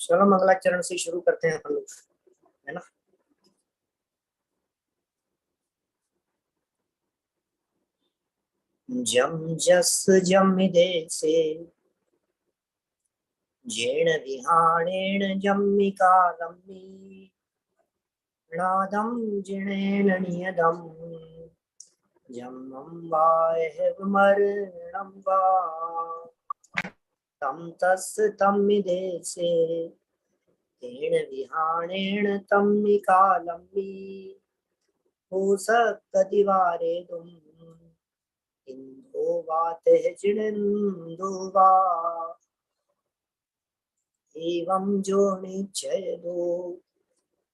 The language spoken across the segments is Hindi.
चलो मंगलाचरण से शुरू करते हैं हम लोग, है ना। जम जस जम देसे जेण विहाणेन जम्मि कालम्मि नादं जिणेन नियदम् जम्मं वायवमरणं वा तं तस् तम्मि देसे तेन विहाणेन तम्मि कालम्मि पूसकतिवारेदुम् इंदो वाते जिणेन्दु वा एवं जो निश्चयदो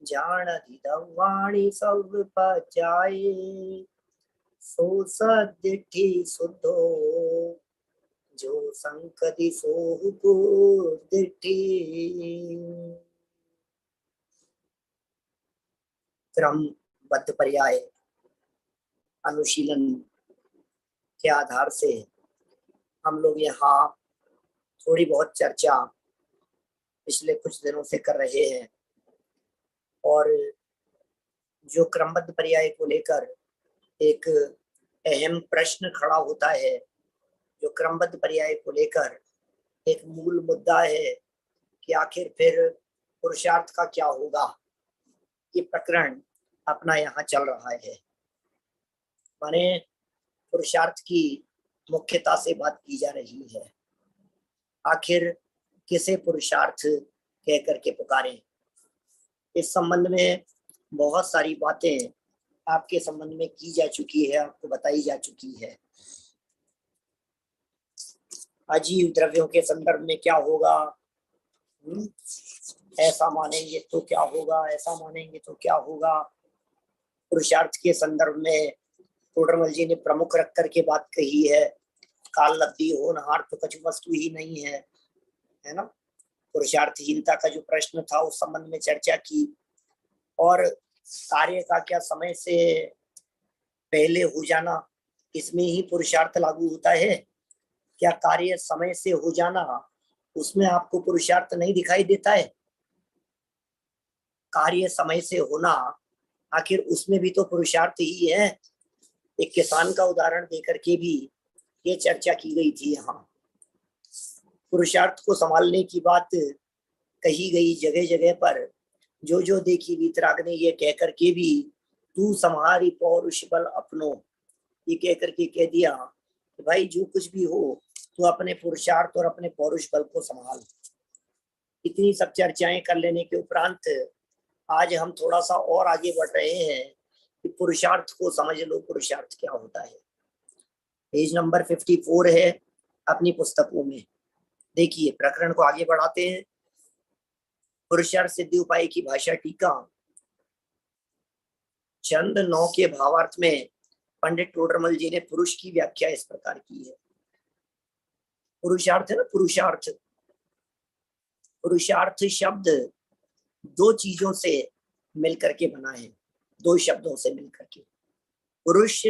जानति दवाणी सब पचाए सो सदिठी शुद्धो जो संकति सोहु को दिठी। क्रमबद्ध पर्याय अनुशीलन के आधार से हम लोग यहाँ थोड़ी बहुत चर्चा पिछले कुछ दिनों से कर रहे हैं और जो क्रमबद्ध पर्याय को लेकर एक अहम प्रश्न खड़ा होता है, जो क्रमबद्ध पर्याय को लेकर एक मूल मुद्दा है कि आखिर फिर पुरुषार्थ का क्या होगा। ये प्रकरण अपना यहाँ चल रहा है, माने पुरुषार्थ की मुख्यता से बात की जा रही है। आखिर किसे पुरुषार्थ कह करके पुकारें। इस संबंध में बहुत सारी बातें आपके संबंध में की जा चुकी है, आपको बताई जा चुकी है। अजीव द्रव्यों के संदर्भ में क्या होगा, ऐसा मानेंगे तो क्या होगा, ऐसा मानेंगे तो क्या होगा। पुरुषार्थ के संदर्भ में टोडरमल जी ने प्रमुख रख करके बात कही है, काल लब्धि होनहार तो कुछ वस्तु ही नहीं है, है ना। पुरुषार्थहीनता का जो प्रश्न था उस संबंध में चर्चा की, और कार्य का क्या समय से पहले हो जाना, इसमें ही पुरुषार्थ लागू होता है क्या। कार्य समय से हो जाना उसमें आपको पुरुषार्थ नहीं दिखाई देता है। कार्य समय से होना आखिर उसमें भी तो पुरुषार्थ ही है। एक किसान का उदाहरण देकर के भी ये चर्चा की गई थी। यहाँ पुरुषार्थ को संभालने की बात कही गई जगह जगह पर। जो जो देखी वीतराग ने ये कह करके भी तू संहारी पौरुष बल अपनो, ये कह करके कह दिया कि भाई जो कुछ भी हो तो अपने पुरुषार्थ और अपने पौरुष बल को संभाल। इतनी सब चर्चाएं कर लेने के उपरांत आज हम थोड़ा सा और आगे बढ़ रहे हैं कि पुरुषार्थ को समझ लो, पुरुषार्थ क्या होता है। पेज नंबर 54 है अपनी पुस्तकों में। देखिए प्रकरण को आगे बढ़ाते हैं। पुरुषार्थ सिद्धि उपाय की भाषा टीका चंद 9 के भावार्थ में पंडित टोडरमल जी ने पुरुष की व्याख्या इस प्रकार की है। पुरुषार्थ है ना, पुरुषार्थ, पुरुषार्थ शब्द दो चीजों से मिलकर के बना है, दो शब्दों से मिलकर के, पुरुष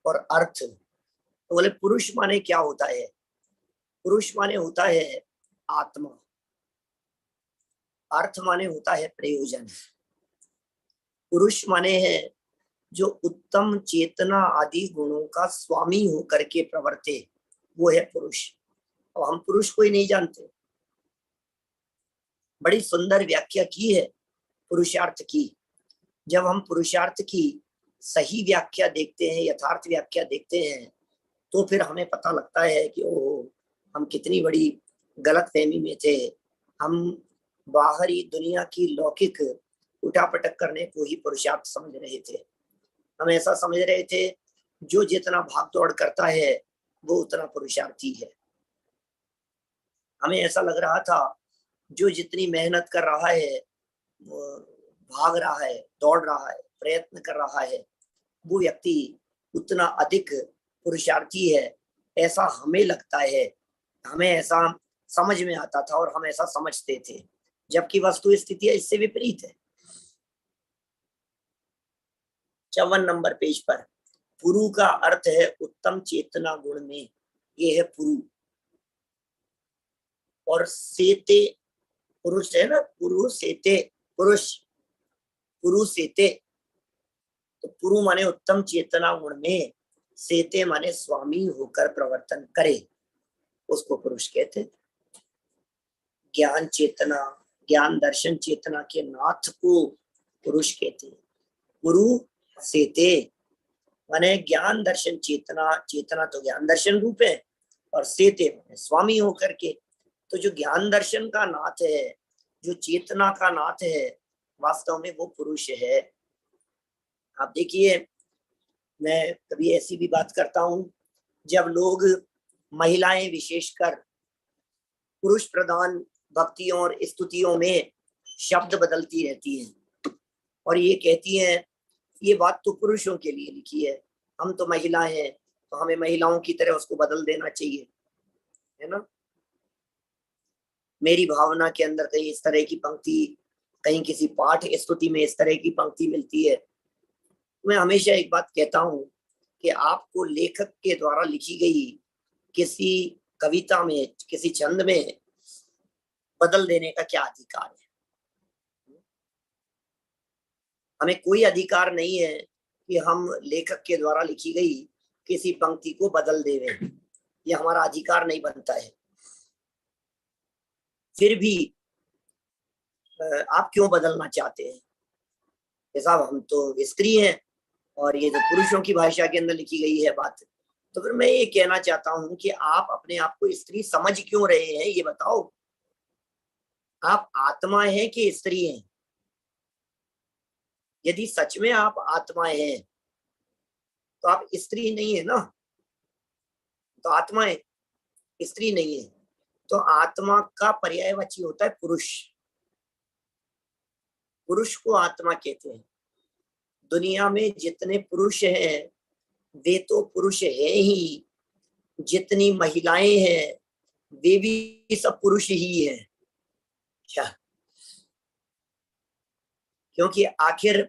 और अर्थ। तो बोले पुरुष माने क्या होता है। पुरुष माने होता है आत्मा, अर्थ माने होता है प्रयोजन। पुरुष माने है जो उत्तम चेतना आदि गुणों का स्वामी होकर के प्रवर्ते, वो है पुरुष। और हम पुरुष को ही नहीं जानते। बड़ी सुंदर व्याख्या की है पुरुषार्थ की। जब हम पुरुषार्थ की सही व्याख्या देखते हैं, यथार्थ व्याख्या देखते हैं, तो फिर हमें पता लगता है कि ओह हम कितनी बड़ी गलतफहमी में थे। हम बाहरी दुनिया की लौकिक उठापटक करने को ही पुरुषार्थ समझ रहे थे। हम ऐसा समझ रहे थे जो जितना भाग दौड़ करता है वो उतना पुरुषार्थी है। हमें ऐसा लग रहा था जो जितनी मेहनत कर रहा है, भाग रहा है, दौड़ रहा है, प्रयत्न कर रहा है, वो व्यक्ति उतना अधिक पुरुषार्थी है, ऐसा हमें लगता है। हमें ऐसा समझ में आता था और हम ऐसा समझते थे, जबकि वस्तु स्थिति इससे विपरीत है। 54 नंबर पेज पर पुरु का अर्थ है उत्तम चेतना गुण में, ये है पुरु। और सेते पुरुष है ना, पुरुषेते, पुरुष, पुरुषेते, तो पुरु माने उत्तम चेतना गुण में, सेते माने स्वामी होकर प्रवर्तन करे, उसको पुरुष कहते हैं। ज्ञान चेतना, ज्ञान दर्शन चेतना के नाथ को पुरुष कहते हैं। गुरु सेते माने ज्ञान दर्शन चेतना, चेतना तो ज्ञान दर्शन रूप है, और सेते माने स्वामी होकर के। तो जो ज्ञान दर्शन का नाथ है, जो चेतना का नाथ है, वास्तव में वो पुरुष है। आप देखिए, मैं कभी ऐसी भी बात करता हूं, जब लोग, महिलाएं विशेषकर, पुरुष प्रधान भक्तियों और स्तुतियों में शब्द बदलती रहती हैं और ये कहती हैं ये बात तो पुरुषों के लिए लिखी है, हम तो महिलाएं हैं, तो हमें महिलाओं की तरह उसको बदल देना चाहिए, है ना। मेरी भावना के अंदर कहीं इस तरह की पंक्ति, कहीं किसी पाठ स्तुति में इस तरह की पंक्ति मिलती है। मैं हमेशा एक बात कहता हूं कि आपको लेखक के द्वारा लिखी गई किसी कविता में, किसी छंद में बदल देने का क्या अधिकार है? हमें कोई अधिकार नहीं है कि हम लेखक के द्वारा लिखी गई किसी पंक्ति को बदल देवे, ये हमारा अधिकार नहीं बनता है। फिर भी आप क्यों बदलना चाहते हैं? साहब हम तो स्त्री हैं और ये तो पुरुषों की भाषा के अंदर लिखी गई है बात। तो फिर मैं ये कहना चाहता हूं कि आप अपने आप को स्त्री समझ क्यों रहे हैं, ये बताओ। आप आत्मा हैं कि स्त्री हैं? यदि सच में आप आत्मा हैं तो आप स्त्री नहीं है ना, तो आत्मा है, स्त्री नहीं है। तो आत्मा का पर्यायवाची होता है पुरुष, पुरुष को आत्मा कहते हैं। दुनिया में जितने पुरुष हैं वे तो पुरुष है ही, जितनी महिलाएं हैं वे भी सब पुरुष ही हैं क्या? क्योंकि आखिर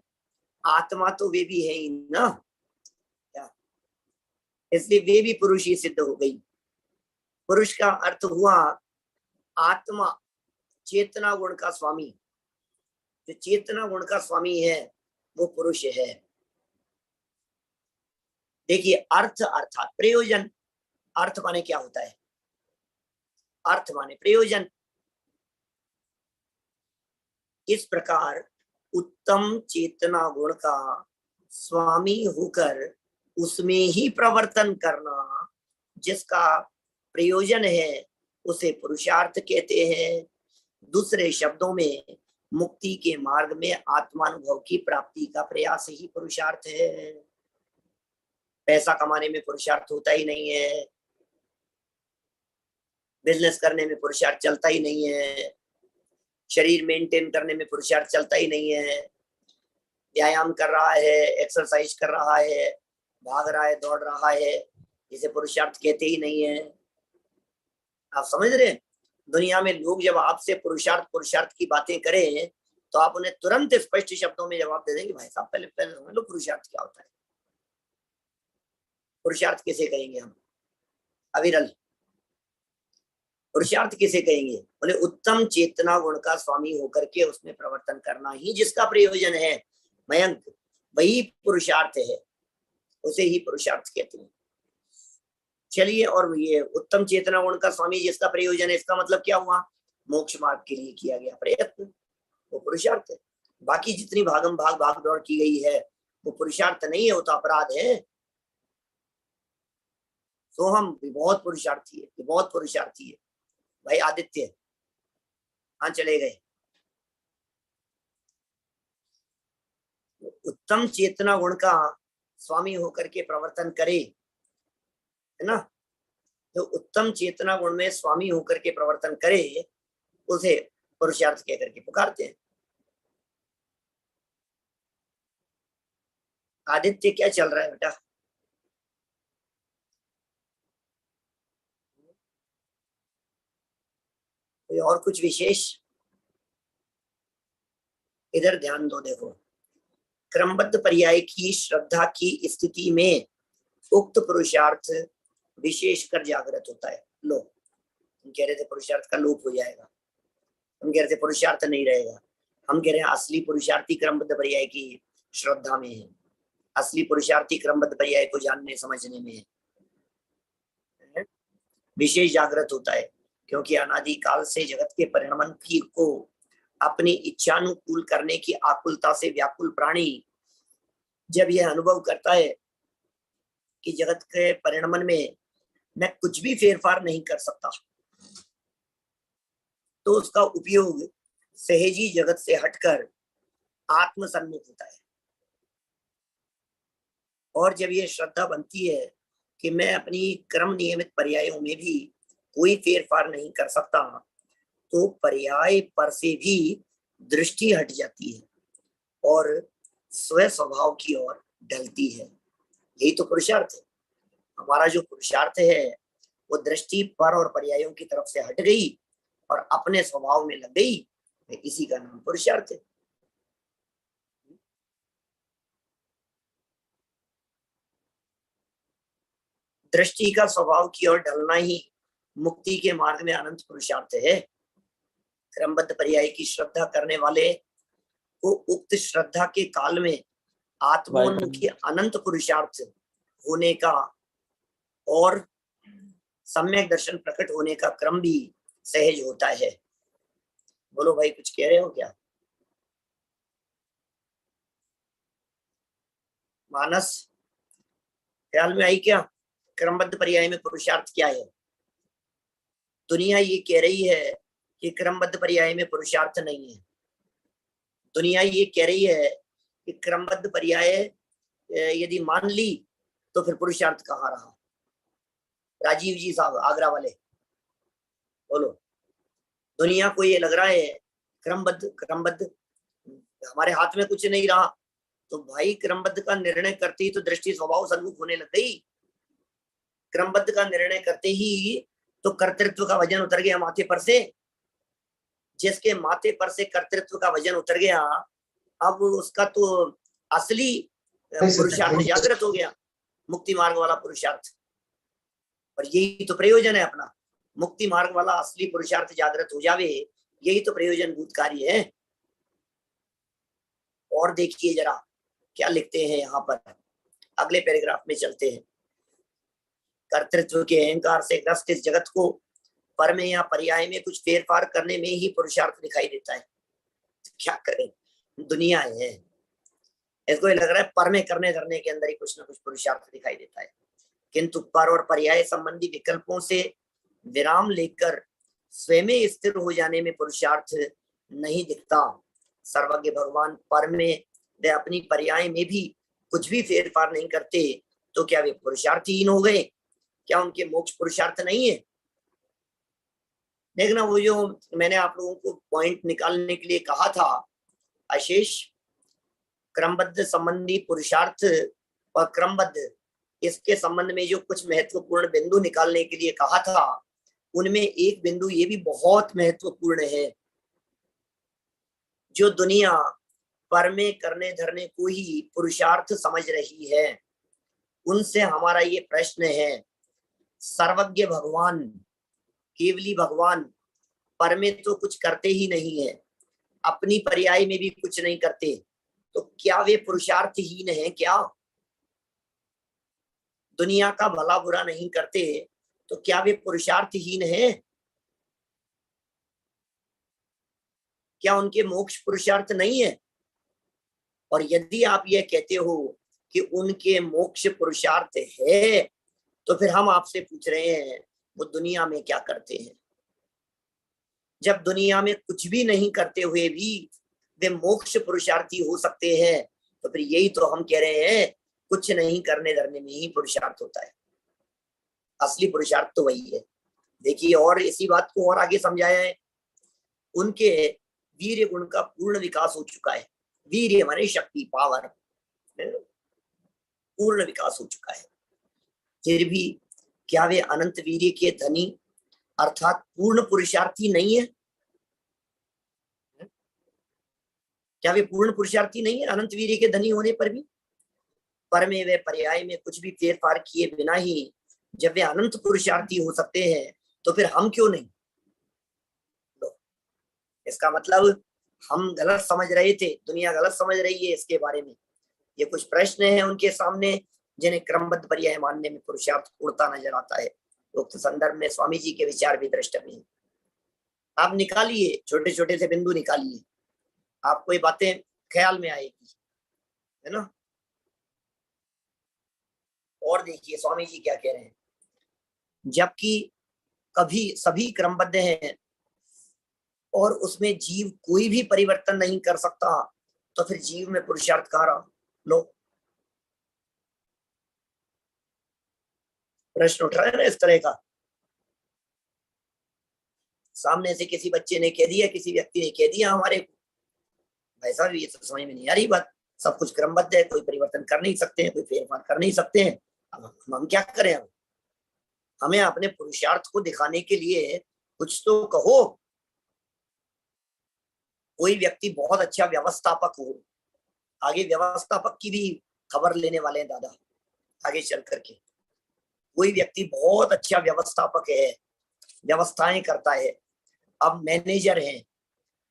आत्मा तो वे भी है ही ना, क्या? इसलिए वे भी पुरुष ही सिद्ध हो गई। पुरुष का अर्थ हुआ आत्मा, चेतना गुण का स्वामी। जो चेतना गुण का स्वामी है वो पुरुष है। देखिए, अर्थ अर्थात प्रयोजन। अर्थ माने क्या होता है? अर्थ माने प्रयोजन। इस प्रकार उत्तम चेतना गुण का स्वामी होकर उसमें ही प्रवर्तन करना, जिसका प्रयोजन है, उसे पुरुषार्थ कहते हैं। दूसरे शब्दों में मुक्ति के मार्ग में आत्मानुभव की प्राप्ति का प्रयास ही पुरुषार्थ है। पैसा कमाने में पुरुषार्थ होता ही नहीं है, बिजनेस करने में पुरुषार्थ चलता ही नहीं है, शरीर मेंटेन करने में पुरुषार्थ चलता ही नहीं है। व्यायाम कर रहा है, एक्सरसाइज कर रहा है, भाग रहा है, दौड़ रहा है, इसे पुरुषार्थ कहते ही नहीं है। आप समझ रहे हैं? दुनिया में लोग जब आपसे पुरुषार्थ पुरुषार्थ की बातें करें तो आप उन्हें तुरंत स्पष्ट शब्दों में जवाब दे देंगे, भाई साहब पहले पहले समझ लो पुरुषार्थ क्या होता है। पुरुषार्थ किसे कहेंगे हम? अविरल। पुरुषार्थ किसे कहेंगे? बोले उत्तम चेतना गुण का स्वामी होकर के उसमें प्रवर्तन करना ही जिसका प्रयोजन है मयंक, वही पुरुषार्थ है, उसे ही पुरुषार्थ कहते हैं। चलिए, और ये उत्तम चेतना गुण का स्वामी जिसका प्रयोजन है, इसका मतलब क्या हुआ? मोक्ष मार्ग के लिए किया गया प्रयत्न, वो पुरुषार्थ है। बाकी जितनी भागम भाग भाग दौड़ की गई है वो पुरुषार्थ नहीं है, वो तो अपराध है। तो हम बहुत पुरुषार्थी है, बहुत पुरुषार्थी है। भाई आदित्य, हाँ चले गए। उत्तम चेतना गुण का स्वामी होकर के प्रवर्तन करे, है ना। जो उत्तम चेतना गुण में स्वामी होकर के प्रवर्तन करे उसे पुरुषार्थ कहकर के पुकारते हैं। आदित्य, क्या चल रहा है बेटा? कोई और कुछ विशेष? इधर ध्यान दो, देखो, क्रमबद्ध पर्याय की श्रद्धा की स्थिति में उक्त पुरुषार्थ विशेषकर जागृत होता है। लो, तुम कह रहे थे पुरुषार्थ का लोप हो जाएगा, हम कह रहे थे पुरुषार्थ नहीं रहेगा, हम कह रहे हैं असली पुरुषार्थी क्रमबद्ध पर्याय की श्रद्धा में है, असली पुरुषार्थी क्रमबद्ध पर्याय को जानने समझने में है, विशेष जागृत होता है। क्योंकि अनादि काल से जगत के परिणमन की को अपनी इच्छानुकूल करने की आकुलता से व्याकुल प्राणी जब यह अनुभव करता है कि जगत के परिणमन में मैं कुछ भी फेरफार नहीं कर सकता, तो उसका उपयोग सहजी जगत से हटकर आत्म सन्मुख होता है। और जब ये श्रद्धा बनती है कि मैं अपनी क्रम नियमित पर्यायों में भी कोई फेरफार नहीं कर सकता, तो पर्याय पर से भी दृष्टि हट जाती है और स्व स्वभाव की ओर ढलती है। यही तो पुरुषार्थ है। हमारा जो पुरुषार्थ है वो दृष्टि पर और पर्यायों की तरफ से हट गई और अपने स्वभाव में लग गई, इसी का नाम पुरुषार्थ है। दृष्टि का स्वभाव की ओर ढलना ही मुक्ति के मार्ग में अनंत पुरुषार्थ है। क्रमबद्ध पर्याय की श्रद्धा करने वाले को उक्त श्रद्धा के काल में आत्मोन्मुखी अनंत पुरुषार्थ होने का और सम्यक दर्शन प्रकट होने का क्रम भी सहज होता है। बोलो भाई, कुछ कह रहे हो क्या? मानस, ख्याल में आई क्या? क्रमबद्ध पर्याय में पुरुषार्थ क्या है? दुनिया ये कह रही है कि क्रमबद्ध पर्याय में पुरुषार्थ नहीं है। दुनिया ये कह रही है कि क्रमबद्ध पर्याय यदि मान ली तो फिर पुरुषार्थ कहाँ रहा? राजीव जी साहब आगरा वाले, बोलो। दुनिया को ये लग रहा है क्रमबद्ध क्रमबद्ध हमारे हाथ में कुछ नहीं रहा, तो भाई क्रमबद्ध का निर्णय करते ही तो दृष्टि स्वभाव सन्मुख होने लग गई। क्रमबद्ध का निर्णय करते ही तो कर्तृत्व का वजन उतर गया माथे पर से। जिसके माथे पर से कर्तृत्व का वजन उतर गया, अब उसका तो असली पुरुषार्थ जागृत हो गया, मुक्ति मार्ग वाला पुरुषार्थ। और यही तो प्रयोजन है अपना, मुक्ति मार्ग वाला असली पुरुषार्थ जागृत हो जावे, यही तो प्रयोजन भूत कार्य है। और देखिए जरा क्या लिखते हैं यहाँ पर, अगले पैराग्राफ में चलते हैं। कर्तृत्व के अहंकार से ग्रस्त इस जगत को पर में या पर्याय में कुछ फेरफार करने में ही पुरुषार्थ दिखाई देता है। क्या करें, दुनिया है, इसको लग रहा है पर में करने धरने के अंदर ही कुछ ना कुछ पुरुषार्थ दिखाई देता है। किंतु पर और पर्याय संबंधी विकल्पों से विराम लेकर स्वयं स्थिर हो जाने में पुरुषार्थ नहीं दिखता। सर्वज्ञ भगवान पर में वे अपनी पर्याय में भी कुछ भी फेरफार नहीं करते, तो क्या वे पुरुषार्थहीन हो गए? क्या उनके मोक्ष पुरुषार्थ नहीं है? देखना, वो जो मैंने आप लोगों को पॉइंट निकालने के लिए कहा था, अशेष क्रमबद्ध संबंधी पुरुषार्थ और क्रमबद्ध, इसके संबंध में जो कुछ महत्वपूर्ण बिंदु निकालने के लिए कहा था, उनमें एक बिंदु ये भी बहुत महत्वपूर्ण है। जो दुनिया पर में करने धरने को ही पुरुषार्थ समझ रही है, उनसे हमारा ये प्रश्न है, सर्वज्ञ भगवान, केवली भगवान पर में तो कुछ करते ही नहीं है, अपनी पर्याय में भी कुछ नहीं करते, तो क्या वे पुरुषार्थहीन हैं? क्या दुनिया का भला बुरा नहीं करते, तो क्या वे पुरुषार्थहीन हैं? क्या उनके मोक्ष पुरुषार्थ नहीं है? और यदि आप यह कहते हो कि उनके मोक्ष पुरुषार्थ है, तो फिर हम आपसे पूछ रहे हैं वो दुनिया में क्या करते हैं? जब दुनिया में कुछ भी नहीं करते हुए भी वे मोक्ष पुरुषार्थी हो सकते हैं, तो फिर यही तो हम कह रहे हैं, कुछ नहीं करने धरने में ही पुरुषार्थ होता है। असली पुरुषार्थ तो वही है। देखिए, और इसी बात को और आगे समझाया है, उनके वीर्य गुण का पूर्ण विकास हो चुका है। वीर्य माने शक्ति, पावर, पूर्ण विकास हो चुका है। फिर भी क्या वे अनंत वीर्य के धनी अर्थात पूर्ण पुरुषार्थी नहीं है? क्या वे पूर्ण पुरुषार्थी नहीं है अनंत वीर्य के धनी होने पर भी? पर में वे पर्याय में कुछ भी फेरफार किए बिना ही जब वे अनंत पुरुषार्थी हो सकते हैं, तो फिर हम क्यों नहीं? इसका मतलब हम गलत समझ रहे थे, दुनिया गलत समझ रही है इसके बारे में। ये कुछ प्रश्न हैं उनके सामने जिन्हें क्रमबद्ध पर्याय मानने में पुरुषार्थ उड़ता नजर आता है। उक्त संदर्भ में स्वामी जी के विचार भी द्रष्टव्य हैं। आप निकालिए, छोटे छोटे से बिंदु निकालिए, आपको ये बातें ख्याल में आएगी, है ना। और देखिए स्वामी जी क्या कह रहे हैं, जबकि कभी सभी क्रमबद्ध हैं और उसमें जीव कोई भी परिवर्तन नहीं कर सकता, तो फिर जीव में पुरुषार्थ कहाँ रहा। लो, प्रश्न उठ रहा है ना इस तरह का। सामने से किसी बच्चे ने कह दिया, किसी व्यक्ति ने कह दिया हमारे को, भाई साहब ये तो समझ में नहीं आ रही बात, सब कुछ क्रमबद्ध है, कोई परिवर्तन कर नहीं सकते हैं, कोई फेरफार कर नहीं सकते हैं, अब हम क्या करें। अब हमें अपने पुरुषार्थ को दिखाने के लिए कुछ तो कहो। कोई व्यक्ति बहुत अच्छा व्यवस्थापक हो, आगे व्यवस्थापक की भी खबर लेने वाले हैं दादा आगे चल करके। कोई व्यक्ति बहुत अच्छा व्यवस्थापक है, व्यवस्थाएं करता है, अब मैनेजर है,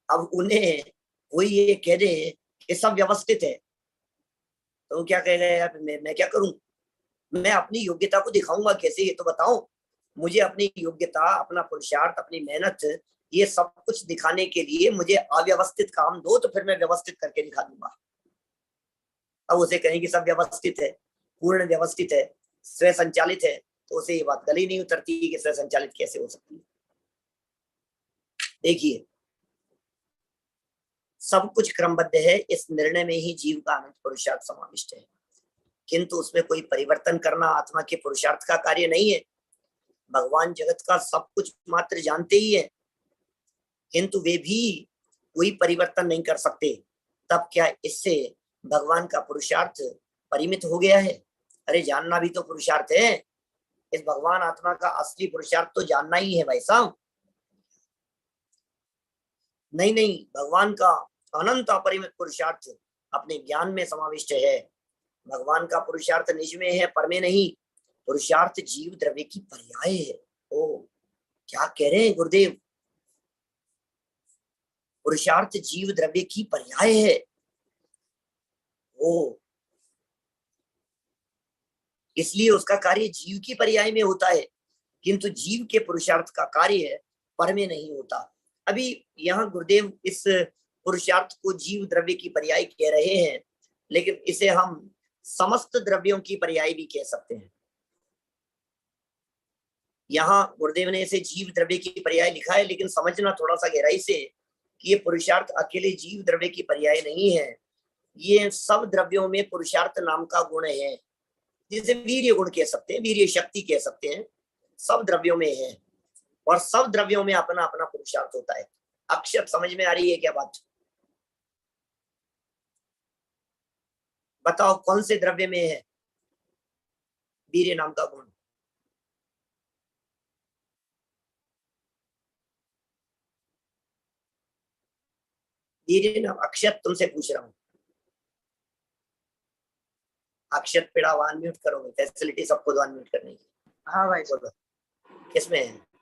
अब उन्हें कोई ये कह दे कि सब व्यवस्थित है, तो क्या कहेगा यार मैं क्या करूं, मैं अपनी योग्यता को दिखाऊंगा कैसे, ये तो बताओ मुझे। अपनी योग्यता, अपना पुरुषार्थ, अपनी मेहनत, ये सब कुछ दिखाने के लिए मुझे अव्यवस्थित काम दो, तो फिर मैं व्यवस्थित करके दिखा दूंगा। अब उसे कहें कि सब व्यवस्थित है, पूर्ण व्यवस्थित है, स्वयं संचालित है, तो उसे ये बात गली नहीं उतरती कि स्वयं संचालित कैसे हो सकती है। देखिए सब कुछ क्रमबद्ध है, इस निर्णय में ही जीव का अनंत पुरुषार्थ समाविष्ट है, किंतु उसमें कोई परिवर्तन करना आत्मा के पुरुषार्थ का कार्य नहीं है। भगवान जगत का सब कुछ मात्र जानते ही है, किंतु वे भी कोई परिवर्तन नहीं कर सकते, तब क्या इससे भगवान का पुरुषार्थ परिमित हो गया है। अरे जानना भी तो पुरुषार्थ है, इस भगवान आत्मा का असली पुरुषार्थ तो जानना ही है भाई साहब। नहीं नहीं, भगवान का अनंत अपरिमित पुरुषार्थ अपने ज्ञान में समाविष्ट है। भगवान का पुरुषार्थ निज में है, पर में नहीं। पुरुषार्थ जीव द्रव्य की पर्याय है। ओ क्या कह रहे हैं गुरुदेव, पुरुषार्थ जीव द्रव्य की पर्याय है। ओ इसलिए उसका कार्य जीव की पर्याय में होता है, किंतु जीव के पुरुषार्थ का कार्य पर में नहीं होता। अभी यहाँ गुरुदेव इस पुरुषार्थ को जीव द्रव्य की पर्याय कह रहे हैं, लेकिन इसे हम समस्त द्रव्यों की पर्याय भी कह सकते हैं। यहाँ गुरुदेव ने इसे जीव द्रव्य की पर्याय लिखा है, लेकिन समझना थोड़ा सा गहराई से कि ये पुरुषार्थ अकेले जीव द्रव्य की पर्याय नहीं है, ये सब द्रव्यों में पुरुषार्थ नाम का गुण है, जिसे वीर्य गुण कह सकते हैं, वीर्य शक्ति कह सकते हैं, सब द्रव्यों में है, और सब द्रव्यों में अपना अपना पुरुषार्थ होता है। अक्षर समझ में आ रही है क्या बात? बताओ कौन से द्रव्य में है वीर्य नाम का गुण? वीर्य नाम, अक्षत तुमसे पूछ रहा हूँ, अक्षत पेड़ा अनम्यूट करोगे, फैसिलिटी सबको दो अनम्यूट करने की। हाँ भाई बोलो किसमें है?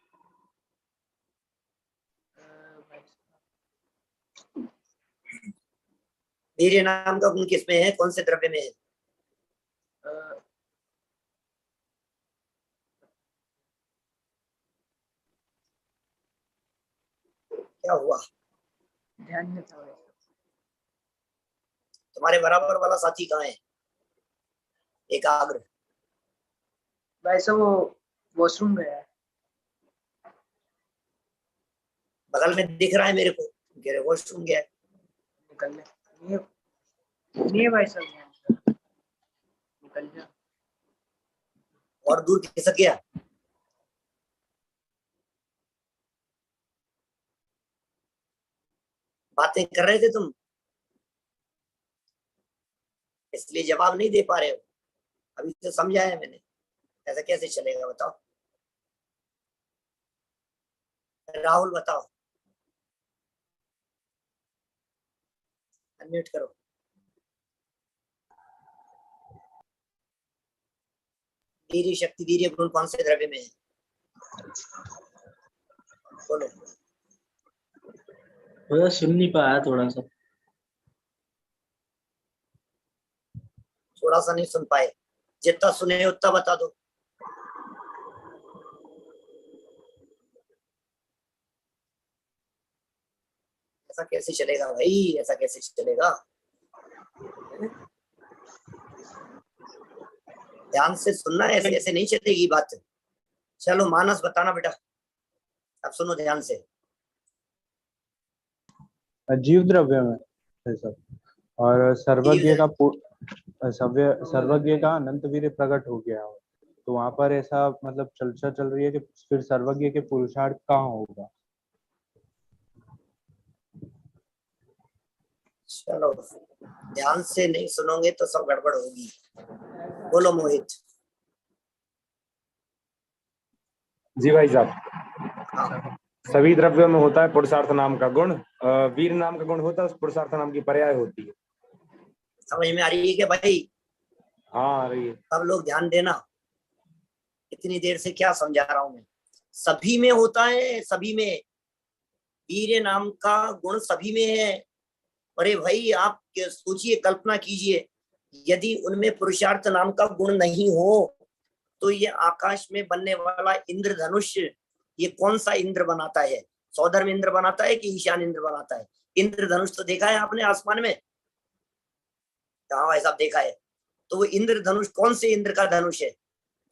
वीर्य नाम का गुण किसमें है, कौन से द्रव्य में है? क्या हुआ? ध्यान में था भाई। तुम्हारे बराबर वाला साथी कहाँ है, एकाग्र? भाई साहब वो वॉशरूम गया है। बगल में दिख रहा है मेरे को, कह रहे वॉशरूम गया है। निकल ले, नहीं भाई साहब निकल जा। और दूर खिसक गया। बातें कर रहे थे तुम, इसलिए जवाब नहीं दे पा रहे हो। अभी तो समझाया मैंने, ऐसा कैसे चलेगा बताओ। राहुल बताओ, अनम्यूट करो। वीर्य शक्ति, वीर्य गुण कौन से द्रव्य में है, बोलो। थोड़ा सुन नहीं पाया, थोड़ा सा। थोड़ा सा नहीं सुन पाए, जितना सुने उतना बता दो। ऐसा कैसे चलेगा भाई, ऐसा कैसे चलेगा? ध्यान से सुनना, ऐसे ऐसे नहीं चलेगी बात। चलो मानस बताना बेटा, अब सुनो ध्यान से। जीव द्रव्य में है सब। और सर्वज्ञ का सर्वज्ञ का अनंत वीर्य प्रकट हो गया हो, तो वहां पर ऐसा मतलब चर्चा चल रही है कि फिर सर्वज्ञ के पुरुषार्थ कहाँ होगा? चलो ध्यान से नहीं सुनोगे तो सब गड़बड़ होगी। बोलो मोहित। जी भाई साहब, हाँ सभी द्रव्यों में होता है पुरुषार्थ नाम का गुण। वीर नाम का गुण होता है, उस पुरुषार्थ नाम की पर्याय होती है। समझ में आ रही है क्या भाई? हाँ आ रही है। सब लोग ध्यान देना, इतनी देर से क्या समझा रहा हूं मैं। सभी में होता है, सभी में वीर नाम का गुण सभी में है। अरे भाई आप सोचिए, कल्पना कीजिए, यदि उनमें पुरुषार्थ नाम का गुण नहीं हो तो ये आकाश में बनने वाला इंद्रधनुष, ये कौन सा इंद्र बनाता है? सौधर्म इंद्र बनाता है कि ईशान इंद्र बनाता है? इंद्रधनुष तो देखा है आपने आसमान में? हाँ भाई साहब देखा है। तो वो इंद्रधनुष कौन से इंद्र का धनुष है?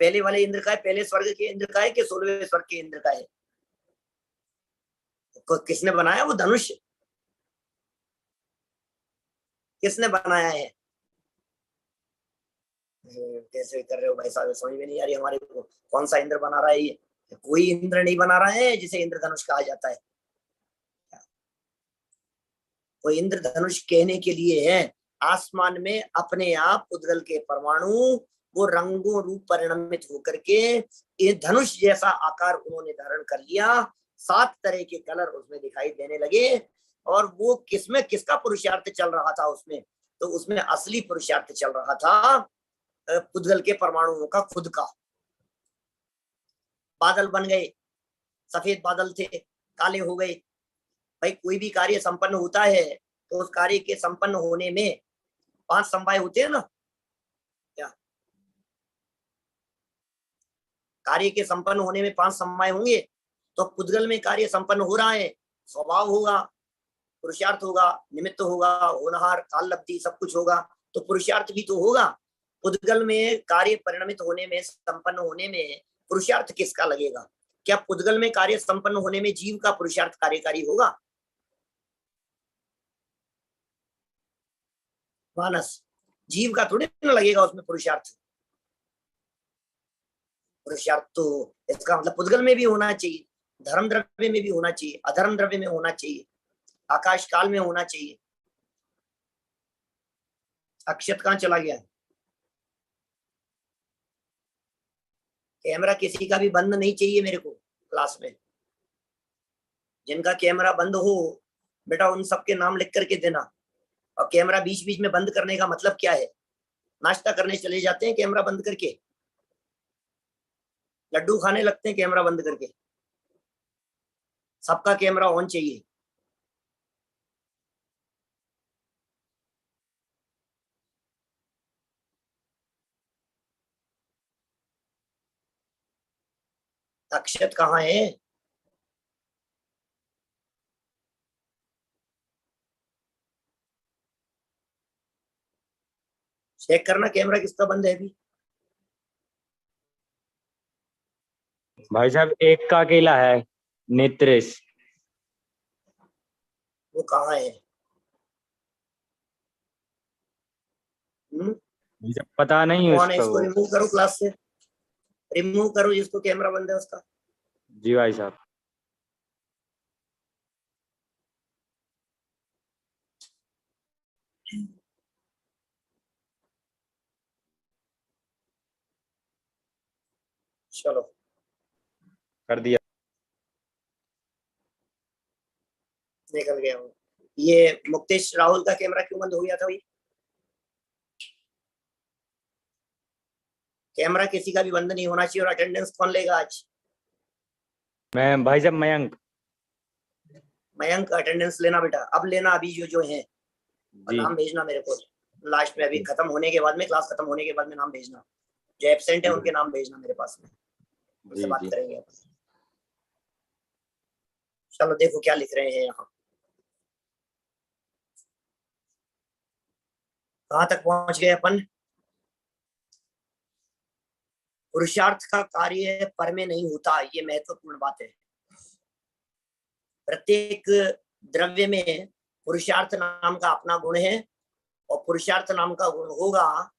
पहले वाले इंद्र का है, पहले स्वर्ग के इंद्र का है कि 16वें स्वर्ग के इंद्र का है? किसने बनाया वो धनुष? किसने बनाया है? कैसे कर रहे हो भाई साहब, समझ में नहीं आ रही हमारे को। कौन सा इंद्र बना रहा है ये? कोई इंद्र नहीं बना रहा है जिसे इंद्रधनुष कहा जाता है। वो इंद्रधनुष कहने के लिए है आसमान में अपने आप उद्गल के परमाणु वो रंगों रूप परिणमित होकर के ये धनुष जैसा आकार उन्होंने धारण कर लिया। 7 तरह के कलर उसमें दिखाई देने लगे। और वो किसमें किसका पुरुषार्थ चल रहा था उसमें? तो उसमें असली पुरुषार्थ चल रहा था उद्गल के परमाणुओं का खुद का। बादल बन गए, सफेद बादल थे काले हो गए। भाई कोई भी कार्य संपन्न होता है तो उस कार्य के संपन्न होने में 5 समवाय होते हैं ना? क्या कार्य के संपन्न होने में 5 समवाय होंगे? तो पुद्गल में कार्य संपन्न हो रहा है, स्वभाव होगा, पुरुषार्थ होगा, निमित्त होगा, होनहार, काल लब्धि सब कुछ होगा, तो पुरुषार्थ भी तो होगा। पुद्गल में कार्य परिणमित होने में, संपन्न होने में पुरुषार्थ किसका लगेगा? क्या पुद्गल में कार्य संपन्न होने में जीव का पुरुषार्थ कार्यकारी होगा? मानस, जीव का थोड़ी ना लगेगा उसमें पुरुषार्थ। पुरुषार्थ तो इसका मतलब पुद्गल में भी होना चाहिए, धर्म द्रव्य में भी होना चाहिए, अधर्म द्रव्य में होना चाहिए, आकाश काल में होना चाहिए। अक्षत कहाँ चला गया? कैमरा किसी का भी बंद नहीं चाहिए मेरे को क्लास में। जिनका कैमरा बंद हो बेटा उन सबके नाम लिख करके देना। और कैमरा बीच बीच में बंद करने का मतलब क्या है? नाश्ता करने चले जाते हैं कैमरा बंद करके, लड्डू खाने लगते हैं कैमरा बंद करके। सबका कैमरा ऑन चाहिए। अक्षत कहाँ है? चेक करना कैमरा किसका बंद है अभी। भाई साहब एक का अकेला है, नेत्रेश। वो कहाँ है? पता नहीं कौन है? उसका इसको वो। रिमूव करो क्लास से, रिमूव करो जिसको कैमरा बंद है उसका। जी भाई साहब। चलो कर दिया। निकल गया हूँ। ये मुक्तेश राहुल का कैमरा क्यों बंद हो गया था भाई? कैमरा किसी का भी बंद नहीं होना चाहिए। और अटेंडेंस कौन लेगा आज? मैं भाई साहब मयंक। मयंक अटेंडेंस लेना बेटा, अब लेना अभी जो है, और जी नाम भेजना मेरे को लास्ट में, अभी खत्म होने के बाद में, क्लास खत्म होने के बाद में नाम भेजना, जो एब्सेंट है उनके नाम भेजना मेरे पास में, उससे जी बात जी करेंगे अपन। चलो देखो क्या लिख रहे हैं यहाँ, कहाँ तक पहुंच गए अपन। पुरुषार्थ का कार्य पर में नहीं होता, ये महत्वपूर्ण बात है। प्रत्येक द्रव्य में पुरुषार्थ नाम का अपना गुण है, और पुरुषार्थ नाम का गुण होगा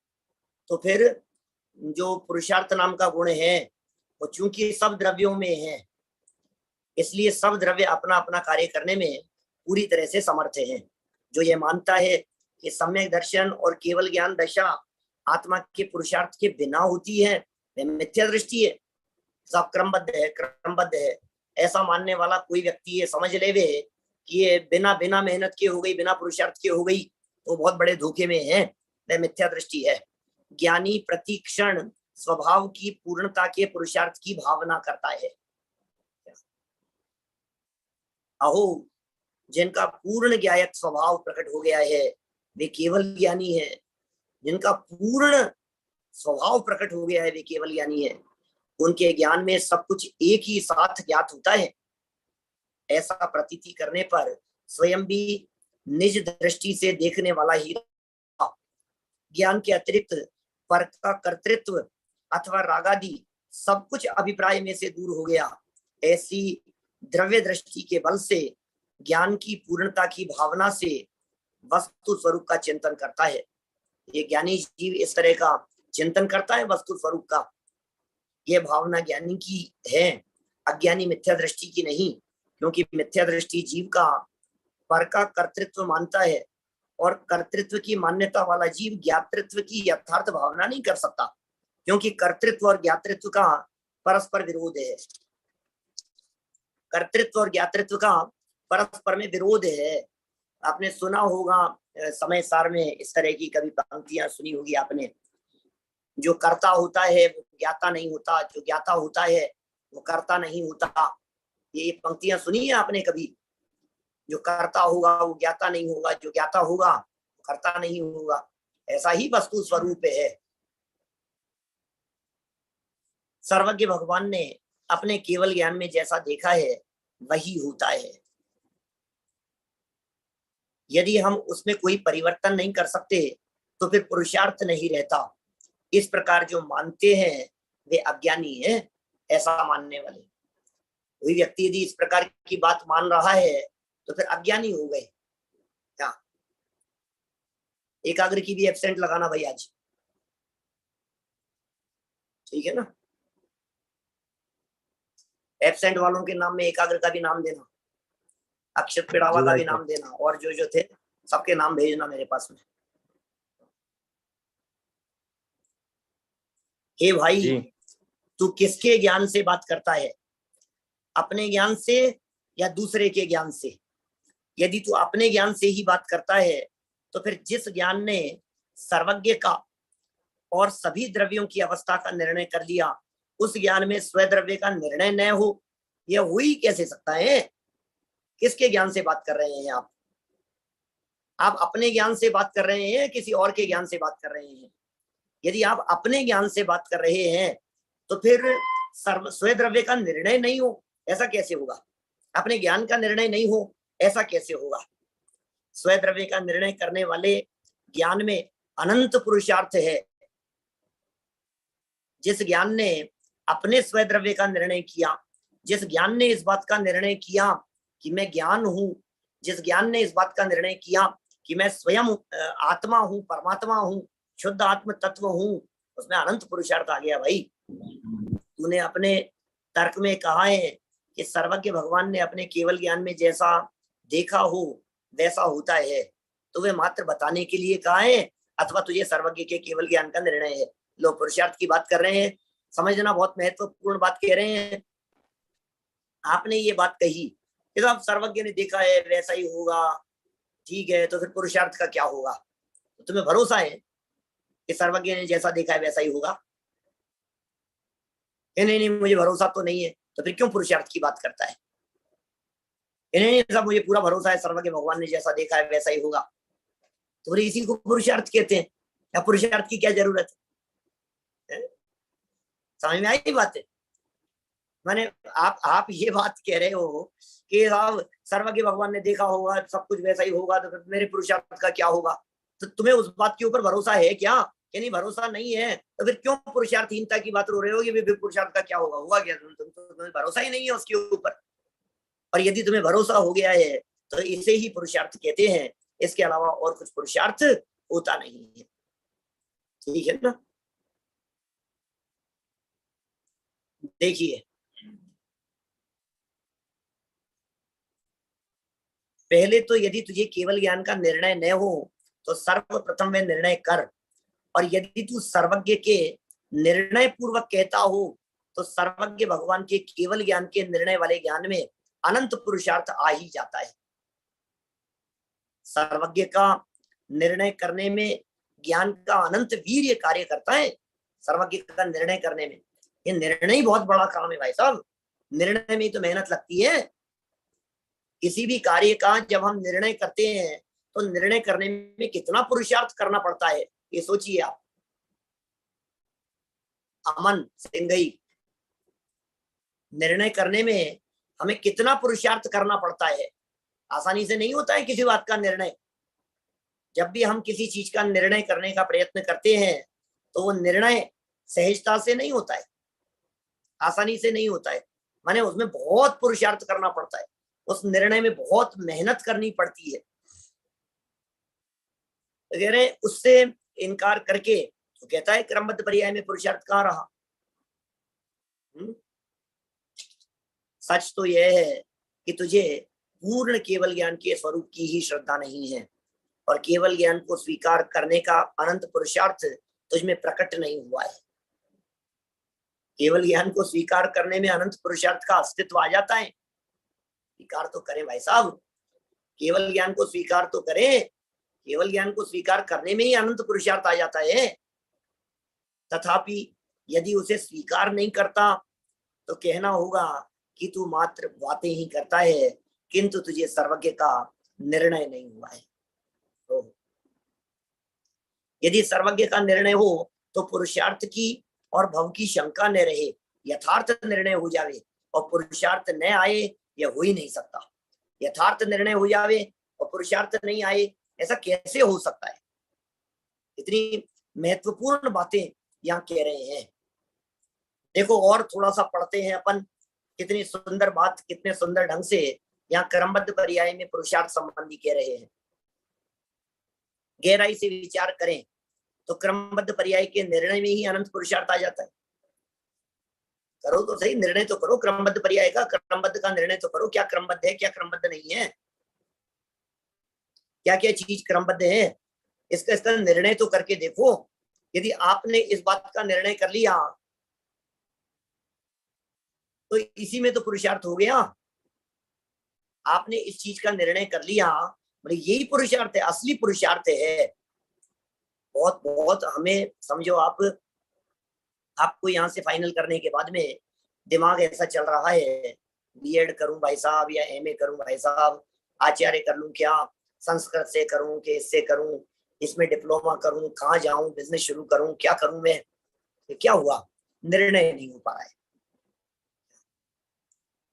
तो फिर जो पुरुषार्थ नाम का गुण है वो चूंकि सब द्रव्यों में है, इसलिए सब द्रव्य अपना अपना कार्य करने में पूरी तरह से समर्थ हैं। जो ये मानता है कि सम्यक दर्शन और केवल ज्ञान दशा आत्मा के पुरुषार्थ के बिना होती है, वह मिथ्या दृष्टि है, सब क्रमबद्ध है। ऐसा मानने वाला कोई व्यक्ति ये समझ लेवे कि ये बिना बिना मेहनत के हो गई, बिना पुरुषार्थ के हो गई, तो बहुत बड़े धोखे में है, वह मिथ्या दृष्टि है। ज्ञानी प्रतिक्षण स्वभाव की पूर्णता के पुरुषार्थ की भावना करता है। अहो, जिनका पूर्ण ज्ञायक स्वभाव प्रकट हो गया है वे केवल ज्ञानी है। जिनका पूर्ण स्वभाव प्रकट हो गया है वे केवल ज्ञानी है। उनके ज्ञान में सब कुछ एक ही साथ ज्ञात होता है। ऐसा प्रतीति करने पर स्वयं भी निज दृष्टि से देखने वाला ही ज्ञान के अतिरिक्त पर का कर्तृत्व अथवा रागादि सब कुछ अभिप्राय में से दूर हो गया। ऐसी द्रव्य दृष्टि के बल से ज्ञान की पूर्णता की भावना से वस्तु स्वरूप का चिंतन करता है। ये ज्ञानी जीव इस तरह का चिंतन करता है वस्तु स्वरूप का। ये भावना ज्ञानी की है, अज्ञानी मिथ्या दृष्टि की नहीं, क्योंकि मिथ्या दृष्टि जीव का पर का कर्तृत्व मानता है, और कर्तृत्व की मान्यता वाला जीव ज्ञातृत्व की यथार्थ भावना नहीं कर सकता, क्योंकि कर्तृत्व और ज्ञातृत्व का परस्पर विरोध है। कर्तृत्व और ज्ञातृत्व का परस्पर में विरोध है। आपने सुना होगा समय सार में इस तरह की कभी पंक्तियां सुनी होगी आपने, जो कर्ता होता है वो ज्ञाता नहीं होता, जो ज्ञाता होता है वो कर्ता नहीं होता। ये पंक्तियां सुनी है आपने कभी? जो कर्ता होगा वो ज्ञाता नहीं होगा, जो ज्ञाता होगा वो कर्ता नहीं होगा। ऐसा ही वस्तु स्वरूप है। सर्वज्ञ भगवान ने अपने केवल ज्ञान में जैसा देखा है वही होता है। यदि हम उसमें कोई परिवर्तन नहीं कर सकते तो फिर पुरुषार्थ नहीं रहता। इस प्रकार जो मानते हैं वे अज्ञानी हैं। ऐसा मानने वाले कोई व्यक्ति यदि इस प्रकार की बात मान रहा है तो फिर अज्ञानी हो गए। क्या एकाग्र की भी एब्सेंट लगाना भाई आज, ठीक है ना? एब्सेंट वालों के नाम में एकाग्र का भी नाम देना, अक्षत पिड़ावा का भी नाम देना, और जो थे सबके नाम भेजना मेरे पास में। हे भाई जी तू किसके ज्ञान से बात करता है, अपने ज्ञान से या दूसरे के ज्ञान से? यदि तू अपने ज्ञान से ही बात करता है तो फिर जिस ज्ञान ने सर्वज्ञ का और सभी द्रव्यों की अवस्था का निर्णय कर लिया, उस ज्ञान में स्वद्रव्य का निर्णय न हो, यह हो ही कैसे सकता है? किसके ज्ञान से बात कर रहे हैं आप? आप अपने ज्ञान से बात कर रहे हैं, किसी और के ज्ञान से बात कर रहे हैं? यदि आप अपने ज्ञान से बात कर रहे हैं तो फिर स्वद्रव्य का निर्णय नहीं हो, ऐसा कैसे होगा? अपने ज्ञान का निर्णय नहीं हो, ऐसा कैसे होगा? स्वद्रव्य का निर्णय करने वाले ज्ञान में अनंत पुरुषार्थ है। जिस ज्ञान ने अपने स्वद्रव्य का निर्णय किया, जिस ज्ञान ने इस बात का निर्णय किया कि मैं ज्ञान हूं, जिस ज्ञान ने इस बात का निर्णय किया कि मैं स्वयं आत्मा हूं, परमात्मा हूं, शुद्ध आत्म तत्व हूं, उसमें अनंत पुरुषार्थ आ गया भाई। तूने अपने तर्क में कहा है कि सर्वज्ञ भगवान ने अपने केवल ज्ञान में जैसा देखा हो वैसा होता है, तो वे मात्र बताने के लिए कहा है अथवा तुझे सर्वज्ञ के केवल ज्ञान का निर्णय है? लोग पुरुषार्थ की बात कर रहे हैं, समझना बहुत महत्वपूर्ण बात कह रहे हैं। आपने ये बात कही कि अब सर्वज्ञ ने देखा है वैसा ही होगा, ठीक है, तो फिर पुरुषार्थ का क्या होगा? तो तुम्हें भरोसा है कि सर्वज्ञ ने जैसा देखा है वैसा ही होगा? नहीं, मुझे भरोसा तो नहीं है, तो फिर क्यों पुरुषार्थ की बात करता है? इन्हें सब मुझे पूरा भरोसा है, सर्वज्ञ भगवान ने जैसा देखा है वैसा ही होगा। तो बोले इसी को पुरुषार्थ कहते हैं, या पुरुषार्थ की क्या जरूरत है? समझ में आई बात है? माने आप ये बात कह रहे हो कि साहब सर्वज्ञ भगवान ने देखा होगा, सब कुछ वैसा ही होगा, तो फिर मेरे पुरुषार्थ का क्या होगा? तो तुम्हें उस बात के ऊपर भरोसा है क्या? कि नहीं भरोसा नहीं है, तो फिर क्यों पुरुषार्थहीनता की बात रो रहे हो कि पुरुषार्थ का क्या होगा? हुआ क्या? तुम्हें भरोसा ही नहीं है उसके ऊपर। और यदि तुम्हें भरोसा हो गया है तो इसे ही पुरुषार्थ कहते हैं, इसके अलावा और कुछ पुरुषार्थ होता नहीं है। ठीक है ना? देखिए, पहले तो यदि तुझे केवल ज्ञान का निर्णय न हो तो सर्वप्रथम वह निर्णय कर, और यदि तू सर्वज्ञ के निर्णय पूर्वक कहता हो तो सर्वज्ञ भगवान के केवल ज्ञान के निर्णय वाले ज्ञान में अनंत पुरुषार्थ आ ही जाता है। सर्वज्ञ का निर्णय करने में ज्ञान का अनंत वीर्य कार्य करता है। सर्वज्ञ का निर्णय करने में, ये निर्णय ही बहुत बड़ा काम है भाई साहब। निर्णय में तो मेहनत लगती है। किसी भी कार्य का जब हम निर्णय करते हैं तो निर्णय करने में कितना पुरुषार्थ करना पड़ता है, ये सोचिए आप। अमन सिंघई, निर्णय करने में हमें कितना पुरुषार्थ करना पड़ता है। आसानी से नहीं होता है किसी बात का निर्णय। जब भी हम किसी चीज का निर्णय करने का प्रयत्न करते हैं तो वो निर्णय सहजता से नहीं होता है, आसानी से नहीं होता है। माने उसमें बहुत पुरुषार्थ करना पड़ता है, उस निर्णय में बहुत मेहनत करनी पड़ती है। तो कह रहे उससे इनकार करके तो कहता है क्रमबद्ध पर्याय में पुरुषार्थ कहाँ रहा? सच तो यह है कि तुझे पूर्ण केवल ज्ञान के स्वरूप की ही श्रद्धा नहीं है, और केवल ज्ञान को स्वीकार करने का अनंत पुरुषार्थ तुझमें प्रकट नहीं हुआ है। केवल ज्ञान को स्वीकार करने में अनंत पुरुषार्थ का अस्तित्व आ जाता है। स्वीकार तो करें भाई साहब, केवल ज्ञान को स्वीकार तो करें। केवल ज्ञान को स्वीकार करने में ही अनंत पुरुषार्थ आ जाता है। तथापि यदि उसे स्वीकार नहीं करता तो कहना होगा कि तू मात्र बातें ही करता है, किंतु तुझे सर्वज्ञ का निर्णय नहीं हुआ है। तो यदि सर्वज्ञ का निर्णय हो तो पुरुषार्थ की और भव की शंका न रहे, यथार्थ निर्णय हो जावे। और पुरुषार्थ न आए यह हो ही नहीं सकता। यथार्थ निर्णय हो जावे और पुरुषार्थ नहीं आए, ऐसा कैसे हो सकता है? इतनी महत्वपूर्ण बातें यहाँ कह रहे हैं। देखो और थोड़ा सा पढ़ते हैं अपन, कितनी सुंदर बात, कितने सुंदर ढंग से यहाँ क्रमबद्ध पर्याय में पुरुषार्थ संबंधी कह रहे हैं। गहराई से विचार करें तो क्रमबद्ध पर्याय के निर्णय में ही अनंत पुरुषार्थ आ जाता है। करो तो सही, निर्णय तो करो क्रमबद्ध पर्याय का, क्रमबद्ध का निर्णय तो करो। क्या क्रमबद्ध है, क्या क्रमबद्ध नहीं है, क्या क्या चीज क्रमबद्ध है, इसका निर्णय तो करके देखो। यदि आपने इस बात का निर्णय कर लिया तो इसी में तो पुरुषार्थ हो गया। आपने इस चीज का निर्णय कर लिया, मतलब यही पुरुषार्थ है, असली पुरुषार्थ है। बहुत बहुत हमें समझो, आपको यहाँ से फाइनल करने के बाद में दिमाग ऐसा चल रहा है, बीएड करूं भाई साहब या एमए करूं भाई साहब, आचार्य कर लूं क्या, संस्कृत से करूं कि इससे करूं, इसमें डिप्लोमा करूं, कहाँ जाऊं, बिजनेस शुरू करूं, क्या करूं मैं? तो क्या हुआ? निर्णय नहीं हो पा रहा है।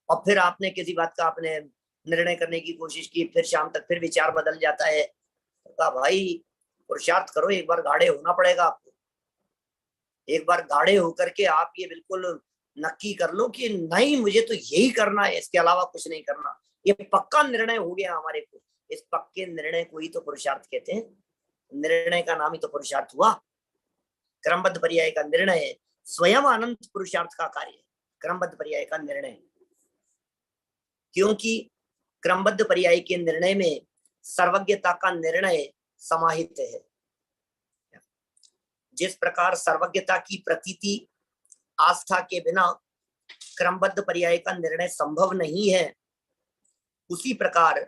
और फिर आपने किसी बात का आपने निर्णय करने की कोशिश की, फिर शाम तक फिर विचार बदल जाता है। तो कहा भाई पुरुषार्थ करो, एक बार गाढ़े होना पड़ेगा आपको। एक बार गाढ़े होकर के आप ये बिल्कुल नक्की कर लो कि नहीं, मुझे तो यही करना है, इसके अलावा कुछ नहीं करना। ये पक्का निर्णय हो गया हमारे को। इस पक्के निर्णय को ही तो पुरुषार्थ कहते हैं। निर्णय का नाम ही तो पुरुषार्थ हुआ। क्रमबद्ध पर्याय का निर्णय स्वयं अनंत पुरुषार्थ का कार्य है। क्रमबद्ध पर्याय का निर्णय, क्योंकि क्रमबद्ध पर्याय के निर्णय में सर्वज्ञता का निर्णय समाहित है। जिस प्रकार सर्वज्ञता की प्रतीति आस्था के बिना क्रमबद्ध पर्याय का निर्णय संभव नहीं है, उसी प्रकार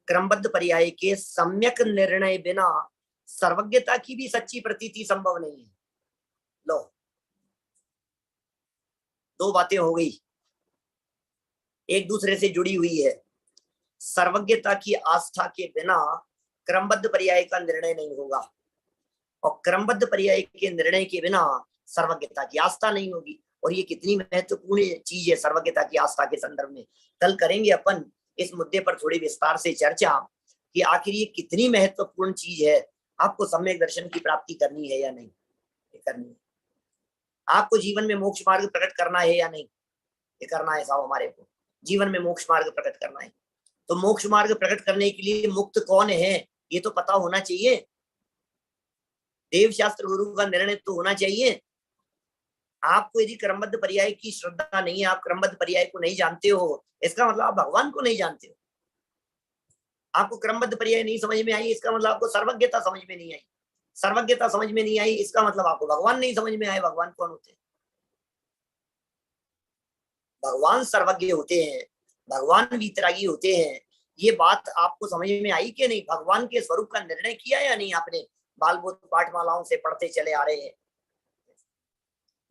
क्रमबद्ध पर्याय के सम्यक निर्णय बिना सर्वज्ञता की भी सच्ची प्रतीति संभव नहीं है। लो, दो बातें हो गई, एक दूसरे से जुड़ी हुई है। सर्वज्ञता की आस्था के बिना क्रमबद्ध पर्याय का निर्णय नहीं होगा, और क्रमबद्ध पर्याय के निर्णय के बिना सर्वज्ञता की आस्था नहीं होगी। और ये कितनी महत्वपूर्ण चीज है सर्वज्ञता की आस्था के संदर्भ में। कल करेंगे अपन इस मुद्दे पर थोड़ी विस्तार से चर्चा कि आखिर ये कितनी महत्वपूर्ण चीज है। आपको सम्यक दर्शन की प्राप्ति करनी है या नहीं, ये करनी है। आपको जीवन में मोक्ष मार्ग प्रकट करना है या नहीं, ये करना है साहब। हमारे को जीवन में मोक्ष मार्ग प्रकट करना है, तो मोक्ष मार्ग प्रकट करने के लिए मुक्त कौन है ये तो पता होना चाहिए। देव शास्त्र गुरु का निर्णय तो होना चाहिए। आपको यदि क्रमबद्ध पर्याय की श्रद्धा नहीं है, आप क्रमबद्ध पर्याय को नहीं जानते हो, इसका मतलब आप भगवान को नहीं जानते हो। आपको क्रमबद्ध पर्याय नहीं समझ में आई, इसका मतलब आपको सर्वज्ञता समझ में नहीं आई। सर्वज्ञता समझ में नहीं आई, इसका मतलब आपको भगवान नहीं समझ में आए। भगवान कौन होते हैं? भगवान सर्वज्ञ होते हैं, भगवान वीतरागी होते हैं। ये बात आपको समझ में आई कि नहीं? भगवान के स्वरूप का निर्णय किया या नहीं आपने? बालबोध पाठमालाओं से पढ़ते चले आ रहे हैं,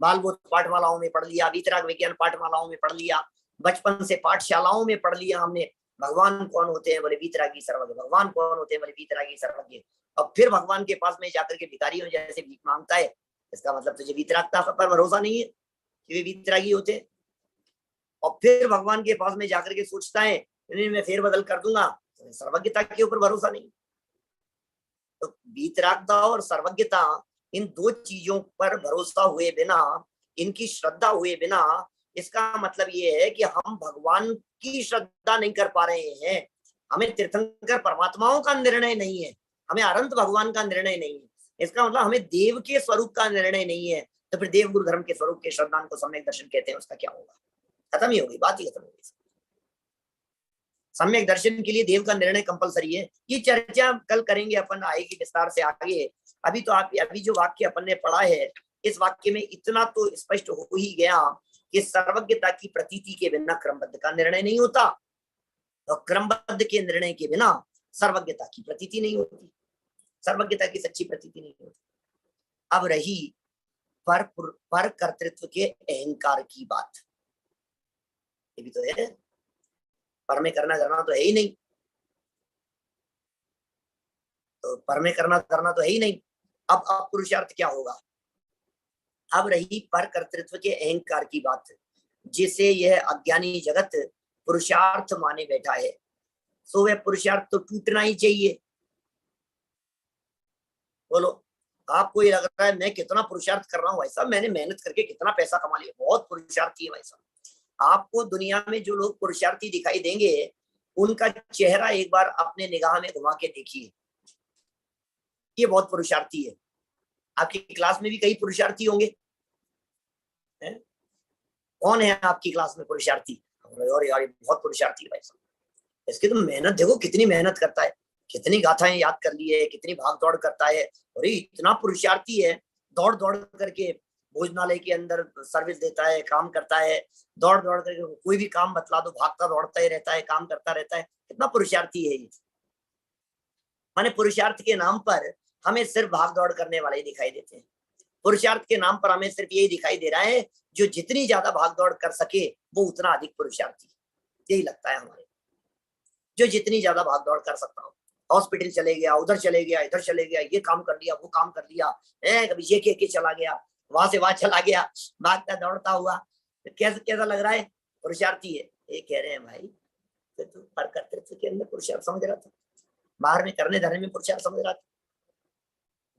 बालबोध पाठमालाओं में पढ़ लिया, वीतराग विज्ञान पाठमालाओं में पढ़ लिया, बचपन से पाठशालाओं में पढ़ लिया हमने। भगवान कौन होते हैं? बोले वीतरागी सर्वज्ञ। भगवान कौन होते हैं? बोले वीतरागी सर्वज्ञ। अब फिर भगवान के पास में जाकर के भिखारियों जैसे भीख मांगता है, इसका मतलब तुझे वीतरागता पर भरोसा नहीं है कि वे वीतरागी होते हैं। और फिर भगवान के पास में जाकर के सोचता है मैं फेरबदल कर दूंगा, तो सर्वज्ञता के ऊपर भरोसा नहीं। तो वीतरागता और सर्वज्ञता, इन दो चीजों पर भरोसा हुए बिना, इनकी श्रद्धा हुए बिना, इसका मतलब ये है कि हम भगवान की श्रद्धा नहीं कर पा रहे हैं। हमें तीर्थंकर परमात्माओं का निर्णय नहीं है, हमें अनंत भगवान का निर्णय नहीं है। इसका मतलब हमें देव के स्वरूप का निर्णय नहीं है। तो फिर देव गुरु धर्म के स्वरूप के श्रद्धान को सम्यक दर्शन कहते हैं, उसका क्या होगा? खत्म ही होगी, बात ही खत्म होगी। सम्यक दर्शन के लिए देव का निर्णय कंपलसरी है। ये चर्चा कल करेंगे अपन, आएगी विस्तार से आगे। अभी तो आप अभी जो वाक्य अपन ने पढ़ा है, इस वाक्य में इतना तो स्पष्ट हो ही गया कि सर्वज्ञता की प्रतीति के बिना क्रमबद्ध का निर्णय नहीं होता, और क्रमबद्ध के निर्णय के बिना सर्वज्ञता की प्रतीति नहीं होती, सर्वज्ञता की सच्ची प्रतीति नहीं होती। अब रही पर कर्तृत्व के अहंकार की बात। ये भी तो है, पर में करना करना तो है ही नहीं, तो पर में करना करना तो है ही नहीं। अब पुरुषार्थ क्या होगा? अब रही पर कर्तृत्व के अहंकार की बात, जिसे यह अज्ञानी जगत पुरुषार्थ माने बैठा है, सो वह पुरुषार्थ तो टूटना ही चाहिए। बोलो, आपको ये लग रहा है मैं कितना पुरुषार्थ कर रहा हूँ भाई साहब, मैंने मेहनत करके कितना पैसा कमा लिया, बहुत पुरुषार्थी है भाई साहब। आपको दुनिया में जो लोग पुरुषार्थी दिखाई देंगे, उनका चेहरा एक बार अपने निगाह में घुमा के देखिए, ये बहुत पुरुषार्थी है। आपकी क्लास में भी कई पुरुषार्थी होंगे, है? कौन है आपकी क्लास में पुरुषार्थी? और यार बहुत पुरुषार्थी है भाई साहब, इसकी तो मेहनत देखो, कितनी मेहनत करता है, कितनी गाथाएं याद कर ली है, कितनी भाग दौड़ करता है, और इतना पुरुषार्थी है, दौड़ दौड़ करके भोजनालय के अंदर सर्विस देता है, काम करता है, दौड़ दौड़ करके कोई भी काम बतला दो भागता दौड़ता ही रहता है, काम करता रहता है, कितना पुरुषार्थी है ये। माने पुरुषार्थ के नाम पर हमें सिर्फ भाग दौड़ करने वाले ही दिखाई देते हैं। पुरुषार्थ के नाम पर हमें सिर्फ यही दिखाई दे रहा है, जो जितनी ज्यादा भाग दौड़ कर सके वो उतना अधिक पुरुषार्थी, यही लगता है हमारे। जो जितनी ज्यादा भाग दौड़ कर सकता हूँ, हॉस्पिटल चले गया, उधर चले गया, इधर चले गया, ये काम कर लिया, वो काम कर लिया, कभी ये के चला गया, वहां से वहां चला गया, भागता दौड़ता हुआ, तो कैसा लग रहा है? पुरुषार्थी है। ये कह रहे हैं भाई तो पर कर्तृत्व के अंदर पुरुषार्थ समझ रहा था, बाहर में करने धरने में पुरुषार्थ समझ रहा था,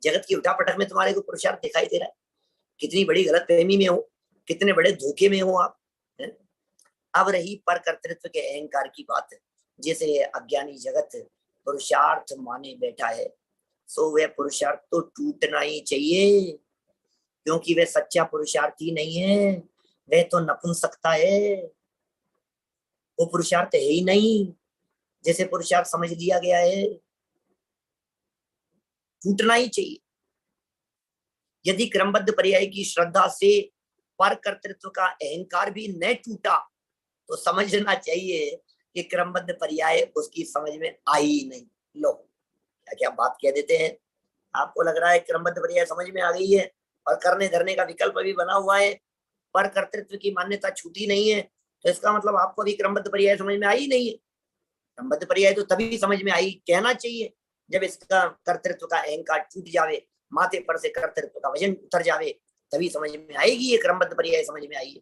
जगत की उठापटक में तुम्हारे को पुरुषार्थ दिखाई दे रहा है। कितनी बड़ी गलत फहमी में हो, कितने बड़े धोखे में हो आप। अब रही पर कर्तृत्व के अहंकार की बात, जिसे अज्ञानी जगत पुरुषार्थ माने बैठा है, सो वह पुरुषार्थ तो टूटना ही चाहिए, क्योंकि वह सच्चा पुरुषार्थी नहीं है, वह तो नपुंसकता है, वो पुरुषार्थ है ही नहीं जैसे पुरुषार्थ समझ लिया गया है। टूटना ही चाहिए। यदि क्रमबद्ध पर्याय की श्रद्धा से पर कर्तृत्व का अहंकार भी न टूटा, तो समझना चाहिए कि क्रमबद्ध पर्याय उसकी समझ में आई नहीं। लो क्या क्या बात कह देते हैं। आपको लग रहा है क्रमबद्ध पर्याय समझ में आ गई है और करने धरने का विकल्प भी बना हुआ है, पर कर्तृत्व की मान्यता छूटी नहीं है, तो इसका मतलब आपको भी क्रमबद्ध पर्याय समझ में आई नहीं है। क्रमबद्ध पर्याय तो तभी समझ में आई, कहना चाहिए जब इसका कर्तृत्व का अहंकार टूट जावे, माथे पर से कर्तृत्व का वजन उतर जावे, तभी समझ में आएगी ये क्रमबद्ध पर्याय समझ में आई।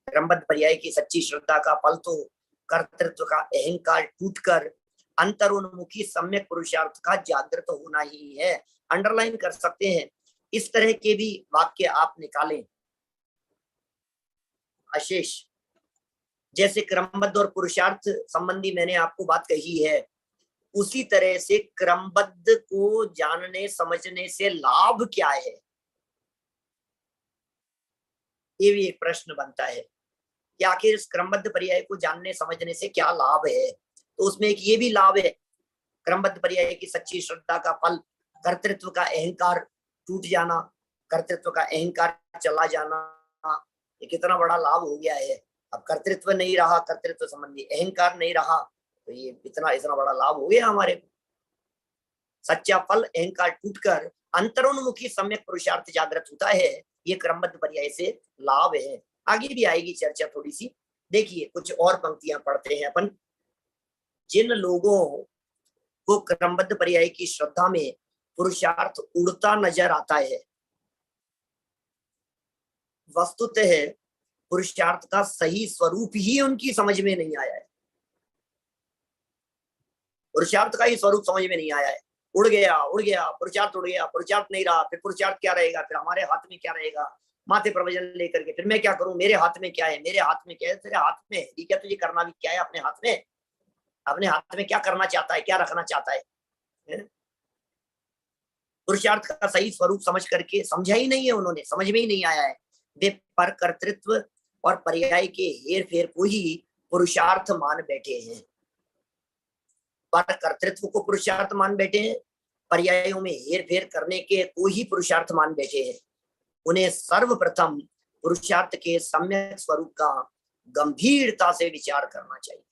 क्रमबद्ध पर्याय की सच्ची श्रद्धा का फल तो कर्तृत्व का अहंकार टूटकर अंतरोन्मुखी सम्यक पुरुषार्थ का जागृत होना ही है। अंडरलाइन कर सकते हैं, इस तरह के भी वाक्य आप निकालें। अशेष, जैसे क्रमबद्ध और पुरुषार्थ संबंधी मैंने आपको बात कही है, उसी तरह से क्रमबद्ध को जानने समझने से लाभ क्या है, ये भी एक प्रश्न बनता है कि आखिर इस क्रमबद्ध पर्याय को जानने समझने से क्या लाभ है। तो उसमें एक ये भी लाभ है, क्रमबद्ध पर्याय की सच्ची श्रद्धा का फल कर्तृत्व का अहंकार टूट जाना, कर्तृत्व का अहंकार चला जाना, ये कितना बड़ा लाभ हो गया है। अब कर्तृत्व नहीं रहा, कर्तृत्व संबंधी अहंकार नहीं रहा, तो ये इतना बड़ा लाभ हो गया हमारे को। सच्चा फल अहंकार टूटकर अंतरोन्मुखी सम्यक पुरुषार्थ जागृत होता है, ये क्रमबद्ध पर्याय से लाभ है। आगे भी आएगी चर्चा थोड़ी सी, देखिए कुछ और पंक्तियां पढ़ते हैं अपन। जिन लोगों को क्रमबद्ध पर्याय की श्रद्धा में पुरुषार्थ उड़ता नजर आता है, वस्तुतः पुरुषार्थ का सही स्वरूप ही उनकी समझ में नहीं आया है। पुरुषार्थ का ही स्वरूप समझ में नहीं आया है। उड़ गया पुरुषार्थ, उड़ गया पुरुषार्थ नहीं रहा, फिर पुरुषार्थ क्या रहेगा, फिर हमारे हाथ में क्या रहेगा, माथे पर वजन लेकर के फिर मैं क्या करूं, मेरे हाथ में क्या है, मेरे हाथ में क्या है, तेरे हाथ में है क्या, तुझे करना भी क्या है अपने हाथ में, अपने हाथ में क्या करना चाहता है, क्या रखना चाहता है। पुरुषार्थ का सही स्वरूप समझ करके समझा ही नहीं है उन्होंने, समझ में ही नहीं आया है। वे पर कर्तृत्व और पर्याय के हेर फेर को ही पुरुषार्थ मान बैठे हैं। पर कर्तृत्व को पुरुषार्थ मान बैठे हैं, पर्यायों में हेर फेर करने के को ही पुरुषार्थ मान बैठे हैं। उन्हें सर्वप्रथम पुरुषार्थ के सम्यक स्वरूप का गंभीरता से विचार करना चाहिए।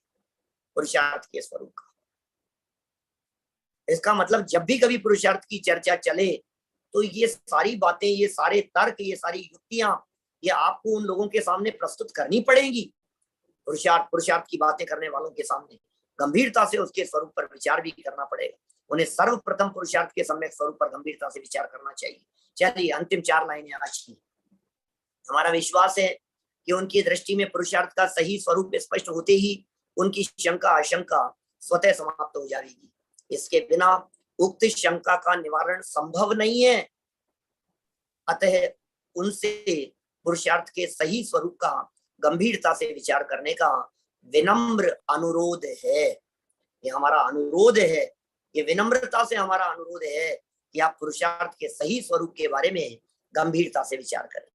पुरुषार्थ के स्वरूप का, इसका मतलब जब भी कभी पुरुषार्थ की चर्चा चले तो ये सारी बातें, ये सारे तर्क, ये सारी युक्तियां, ये आपको उन लोगों के सामने प्रस्तुत करनी पड़ेंगी। पुरुषार्थ की बातें करने वालों के सामने गंभीरता से उसके स्वरूप पर विचार भी करना पड़ेगा। उन्हें सर्वप्रथम पुरुषार्थ के सम्यक स्वरूप पर गंभीरता से विचार करना चाहिए। चलिए अंतिम 4 लाइनें आज की। हमारा विश्वास है कि उनकी दृष्टि में पुरुषार्थ का सही स्वरूप स्पष्ट होते ही उनकी शंका आशंका स्वतः समाप्त हो जाएगी। इसके बिना उक्त शंका का निवारण संभव नहीं है। अतः उनसे पुरुषार्थ के सही स्वरूप का गंभीरता से विचार करने का विनम्र अनुरोध है। ये हमारा अनुरोध है, ये विनम्रता से हमारा अनुरोध है कि आप पुरुषार्थ के सही स्वरूप के बारे में गंभीरता से विचार करें।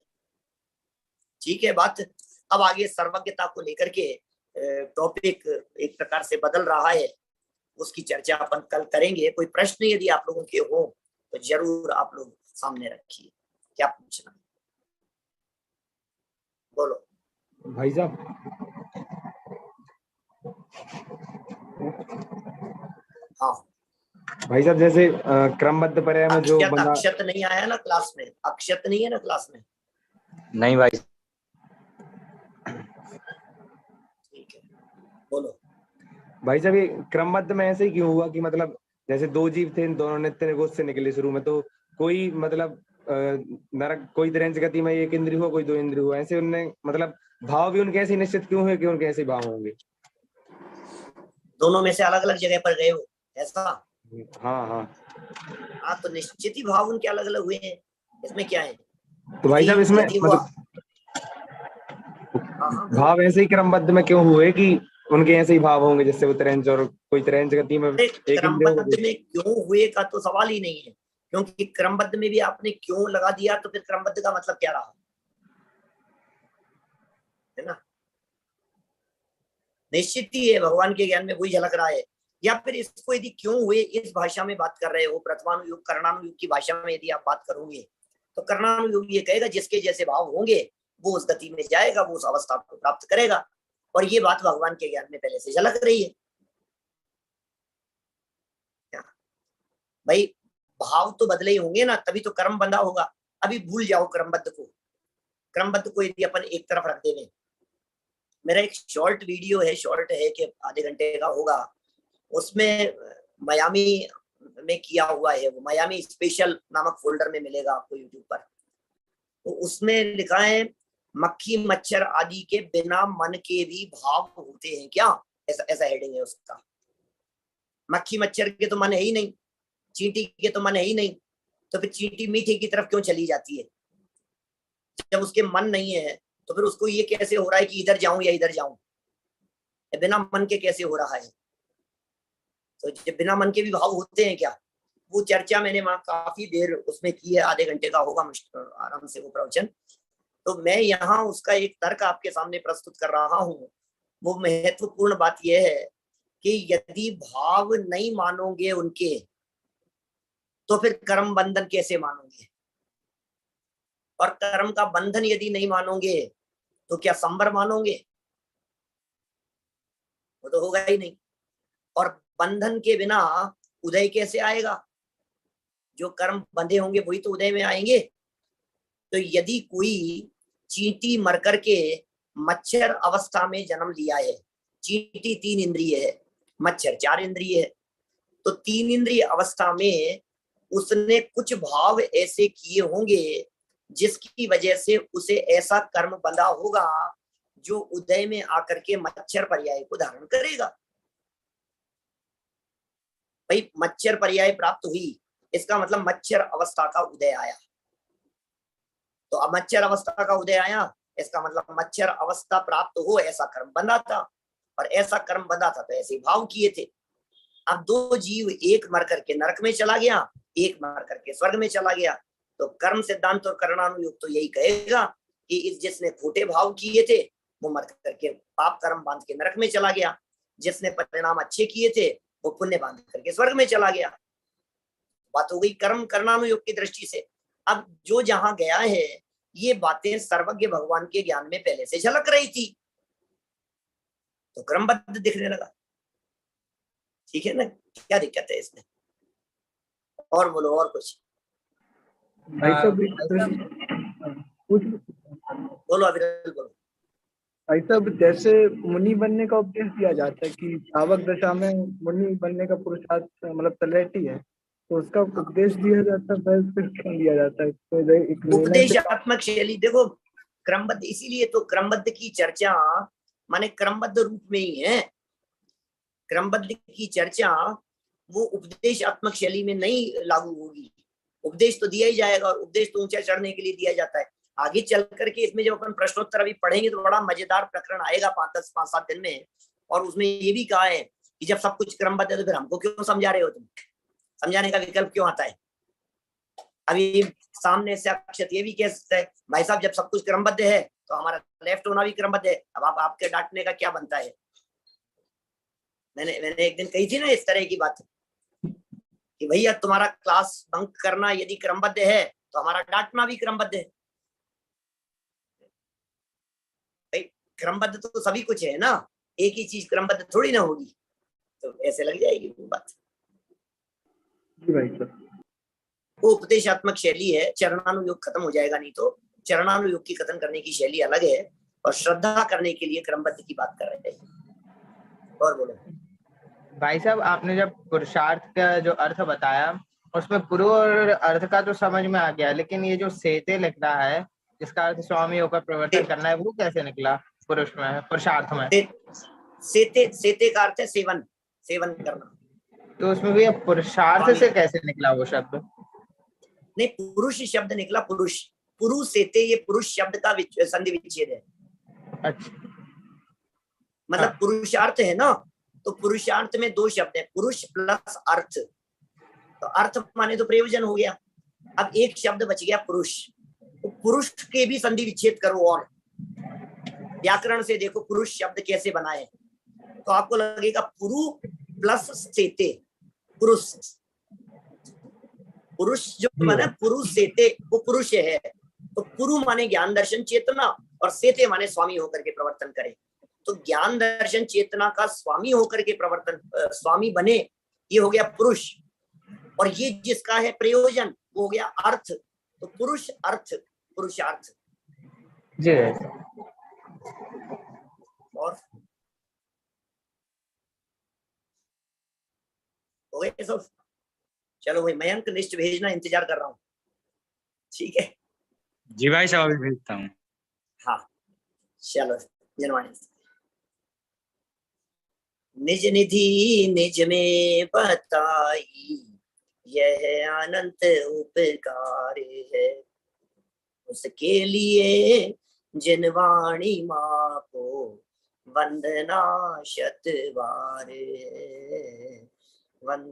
ठीक है बात। अब आगे सर्वज्ञता को लेकर के टॉपिक एक प्रकार से बदल रहा है, उसकी चर्चा अपन कल करेंगे। कोई प्रश्न यदि आप लोगों के हो तो जरूर आप लोग सामने रखिए। क्या पूछना, बोलो भाई साहब। हाँ भाई साहब, जैसे क्रमबद्ध पर्याय में जो बंदा अक्षत नहीं आया ना क्लास में, अक्षत नहीं है ना क्लास में। नहीं भाई। ठीक है बोलो। भाई साहब, ये क्रमबद्ध में ऐसे ही क्यों हुआ कि मतलब जैसे 2 जीव थे, इन दोनों नित्य निगोष्ठ से निकले शुरू में, तो कोई मतलब नरक, कोई तिरंज गति में 1 इंद्रिय हो, कोई 2 इंद्रिय हो, ऐसे उनने मतलब भाव भी उनके ऐसे निश्चित क्यों हुए कि उनके ऐसे भाव होंगे? दोनों में से अलग अलग जगह पर गए हो ऐसा? हाँ हाँ हाँ तो निश्चित ही भाव उनके अलग अलग हुए हैं, इसमें क्या है? तो भाई साहब इसमें मतलब भाव ऐसे ही क्रमबद्ध में क्यों हुए कि उनके ऐसे ही भाव होंगे जिससे वो तिरंज, और कोई तिरंज गति में क्रमबद्ध में क्यों हुए का तो सवाल ही नहीं है, क्योंकि क्रमबद्ध में भी आपने क्यों लगा दिया तो फिर क्रमबद्ध का मतलब क्या रहा, है ना? निश्चित ही है, भगवान के ज्ञान में वही झलक रहा है। या फिर इसको यदि क्यों हुए इस भाषा में बात कर रहे हो, प्रथमानुयुग कर्णानुयुग की भाषा में यदि आप बात करोगे तो कर्णानुयुग ये कहेगा जिसके जैसे भाव होंगे वो उस गति में जाएगा, वो उस अवस्था को प्राप्त करेगा। और ये बात भगवान के ज्ञान में पहले से झलक रही है। भाई भाव तो बदले ही होंगे ना, तभी तो कर्म बंधा होगा। अभी भूल जाओ क्रमबद्ध को, क्रमबद्ध को यदि अपन एक तरफ रख देंगे मेरा एक शॉर्ट वीडियो है, शॉर्ट है कि आधे घंटे का होगा, उसमें मयामी में किया हुआ है, वो मयामी स्पेशल नामक फोल्डर में मिलेगा आपको यूट्यूब पर। तो उसमें लिखा है मक्खी मच्छर आदि के बिना मन के भी भाव होते हैं क्या, ऐसा ऐसा हेडिंग है उसका। मक्खी मच्छर के तो मन है ही नहीं, चींटी के तो मन है ही नहीं, तो फिर चींटी मीठे की तरफ क्यों चली जाती है? जब उसके मन नहीं है तो फिर उसको ये कैसे हो रहा है कि इधर जाऊं या इधर जाऊं? बिना मन के कैसे हो रहा है? तो जब बिना मन के भी भाव होते हैं क्या, वो चर्चा मैंने वहां काफी देर उसमें की है, आधे घंटे का होगा आराम से वो प्रवचन। तो मैं यहाँ उसका एक तर्क आपके सामने प्रस्तुत कर रहा हूँ। वो महत्वपूर्ण बात यह है कि यदि भाव नहीं मानोगे उनके, तो फिर कर्म बंधन कैसे मानोगे? और कर्म का बंधन यदि नहीं मानोगे तो क्या संबर मानोगे? वो तो होगा ही नहीं। और बंधन के बिना उदय कैसे आएगा? जो कर्म बंधे होंगे वही तो उदय में आएंगे। तो यदि कोई चींटी मर करके मच्छर अवस्था में जन्म लिया है, चींटी 3 इंद्रिय है, मच्छर 4 इंद्रिय है, तो 3 इंद्रिय अवस्था में उसने कुछ भाव ऐसे किए होंगे जिसकी वजह से उसे ऐसा कर्म बंधा होगा जो उदय में आकर के मच्छर पर्याय को धारण करेगा। भाई मच्छर पर्याय प्राप्त हुई, इसका मतलब मच्छर अवस्था का उदय आया। तो अब मच्छर अवस्था का उदय आया, इसका मतलब मच्छर अवस्था प्राप्त हो ऐसा कर्म बंधा था, और ऐसा कर्म बंधा था तो ऐसे भाव किए थे। अब 2 जीव, एक मर करके नरक में चला गया, एक मर करके स्वर्ग में चला गया। तो कर्म सिद्धांत और करणानुयोग तो यही कहेगा कि इस जिसने खोटे भाव किए थे वो मर करके पाप कर्म बांध के नरक में चला गया, जिसने परिणाम अच्छे किए थे वो पुण्य बांध करके स्वर्ग में चला गया। बात हो गई कर्म करणानुयोग की दृष्टि से। अब जो जहां गया है, ये बातें सर्वज्ञ भगवान के ज्ञान में पहले से झलक रही थी, तो क्रमबद्ध दिखने लगा। ठीक है ना, क्या दिक्कत है इसमें? और बोलो, और कुछ भाई साहब बोलो, अविरल बोलो। भाई साहब, जैसे मुनि बनने का उपदेश दिया जाता है कि आवक दशा में मुनि बनने का पुरुषार्थ मतलब तलहटी है, तो उसका उपदेश दिया जाता है, फिर क्यों दिया जाता है? तो एक उपदेशात्मक शैली देखो, क्रमबद्ध, इसीलिए तो क्रमबद्ध की चर्चा माने क्रमबद्ध रूप में ही है। क्रमबद्ध की चर्चा वो उपदेशात्मक शैली में नहीं लागू होगी। उपदेश तो दिया ही जाएगा, और उपदेश तो ऊंचा चढ़ने के लिए दिया जाता है। आगे चल करके इसमें जब अपन प्रश्नोत्तर अभी पढ़ेंगे तो बड़ा मजेदार प्रकरण आएगा 5-7 दिन में, और उसमें ये भी कहा है कि जब सब कुछ क्रमबद्ध है तो फिर हमको क्यों समझा रहे हो तुम? समझाने का विकल्प क्यों आता है? अभी सामने से अक्षत ये भी कह सकता है, भाई साहब जब सब कुछ क्रमबद्ध है तो हमारा लेफ्ट होना भी क्रमबद्ध है। अब आपके डांटने का क्या बनता है? मैंने एक दिन कही थी ना इस तरह की बात कि भैया तुम्हारा क्लास बंक करना यदि क्रमबद्ध है तो हमारा डांटना भी क्रमबद्ध है। भाई क्रमबद्ध तो सभी कुछ है ना, एक ही चीज क्रमबद्ध थोड़ी ना होगी, तो ऐसे लग जाएगी वो बात। वो उपदेशात्मक शैली है, चरणानुयोग खत्म हो जाएगा, नहीं तो चरणानुयोग की कथन करने की शैली अलग है, और श्रद्धा करने के लिए क्रमबद्ध की बात कर रहे हैं। और बोलो भाई साहब, आपने जब पुरुषार्थ का जो अर्थ बताया उसमें पुरु और अर्थ का तो समझ में आ गया, लेकिन ये जो सेते लिख रहा है इसका अर्थ स्वामी होकर प्रवर्तन करना है, वो कैसे निकला पुरुष में, पुरुषार्थ में? सेते का अर्थ है सेवन, सेवन करना। तो उसमें भी पुरुषार्थ से कैसे निकला वो शब्द? नहीं, पुरुष शब्द निकला, पुरुष, पुरु सेते, ये पुरुष शब्द का संधि विच्छेद है। अच्छा, मतलब पुरुषार्थ है ना, तो पुरुषार्थ में 2 शब्द है, पुरुष प्लस अर्थ। तो अर्थ माने तो प्रयोजन हो गया। अब एक शब्द बच गया पुरुष, तो पुरुष के भी संधि विच्छेद करो, और व्याकरण से देखो पुरुष शब्द कैसे बनाए, तो आपको लगेगा पुरु प्लस सेते, पुरुष। पुरुष जो माने पुरुष सेते, वो पुरुष है। तो पुरु माने ज्ञान दर्शन चेतना, और सेते माने स्वामी होकर के प्रवर्तन करे। तो ज्ञान दर्शन चेतना का स्वामी होकर के प्रवर्तन, स्वामी बने, ये हो गया पुरुष। और ये जिसका है प्रयोजन, वो हो गया अर्थ। तो पुरुष अर्थ, पुरुषार्थ। जी। गए सब? चलो भाई मयंक लिस्ट भेजना, इंतजार कर रहा हूँ। ठीक है जी भाई साहब अभी भेजता हूँ। हाँ चलो जनवाणी। निज निधि निज में बताई, यह अनंत उपकार है। उसके लिए जिनवाणी माँ को वंदना शत बार है। वंद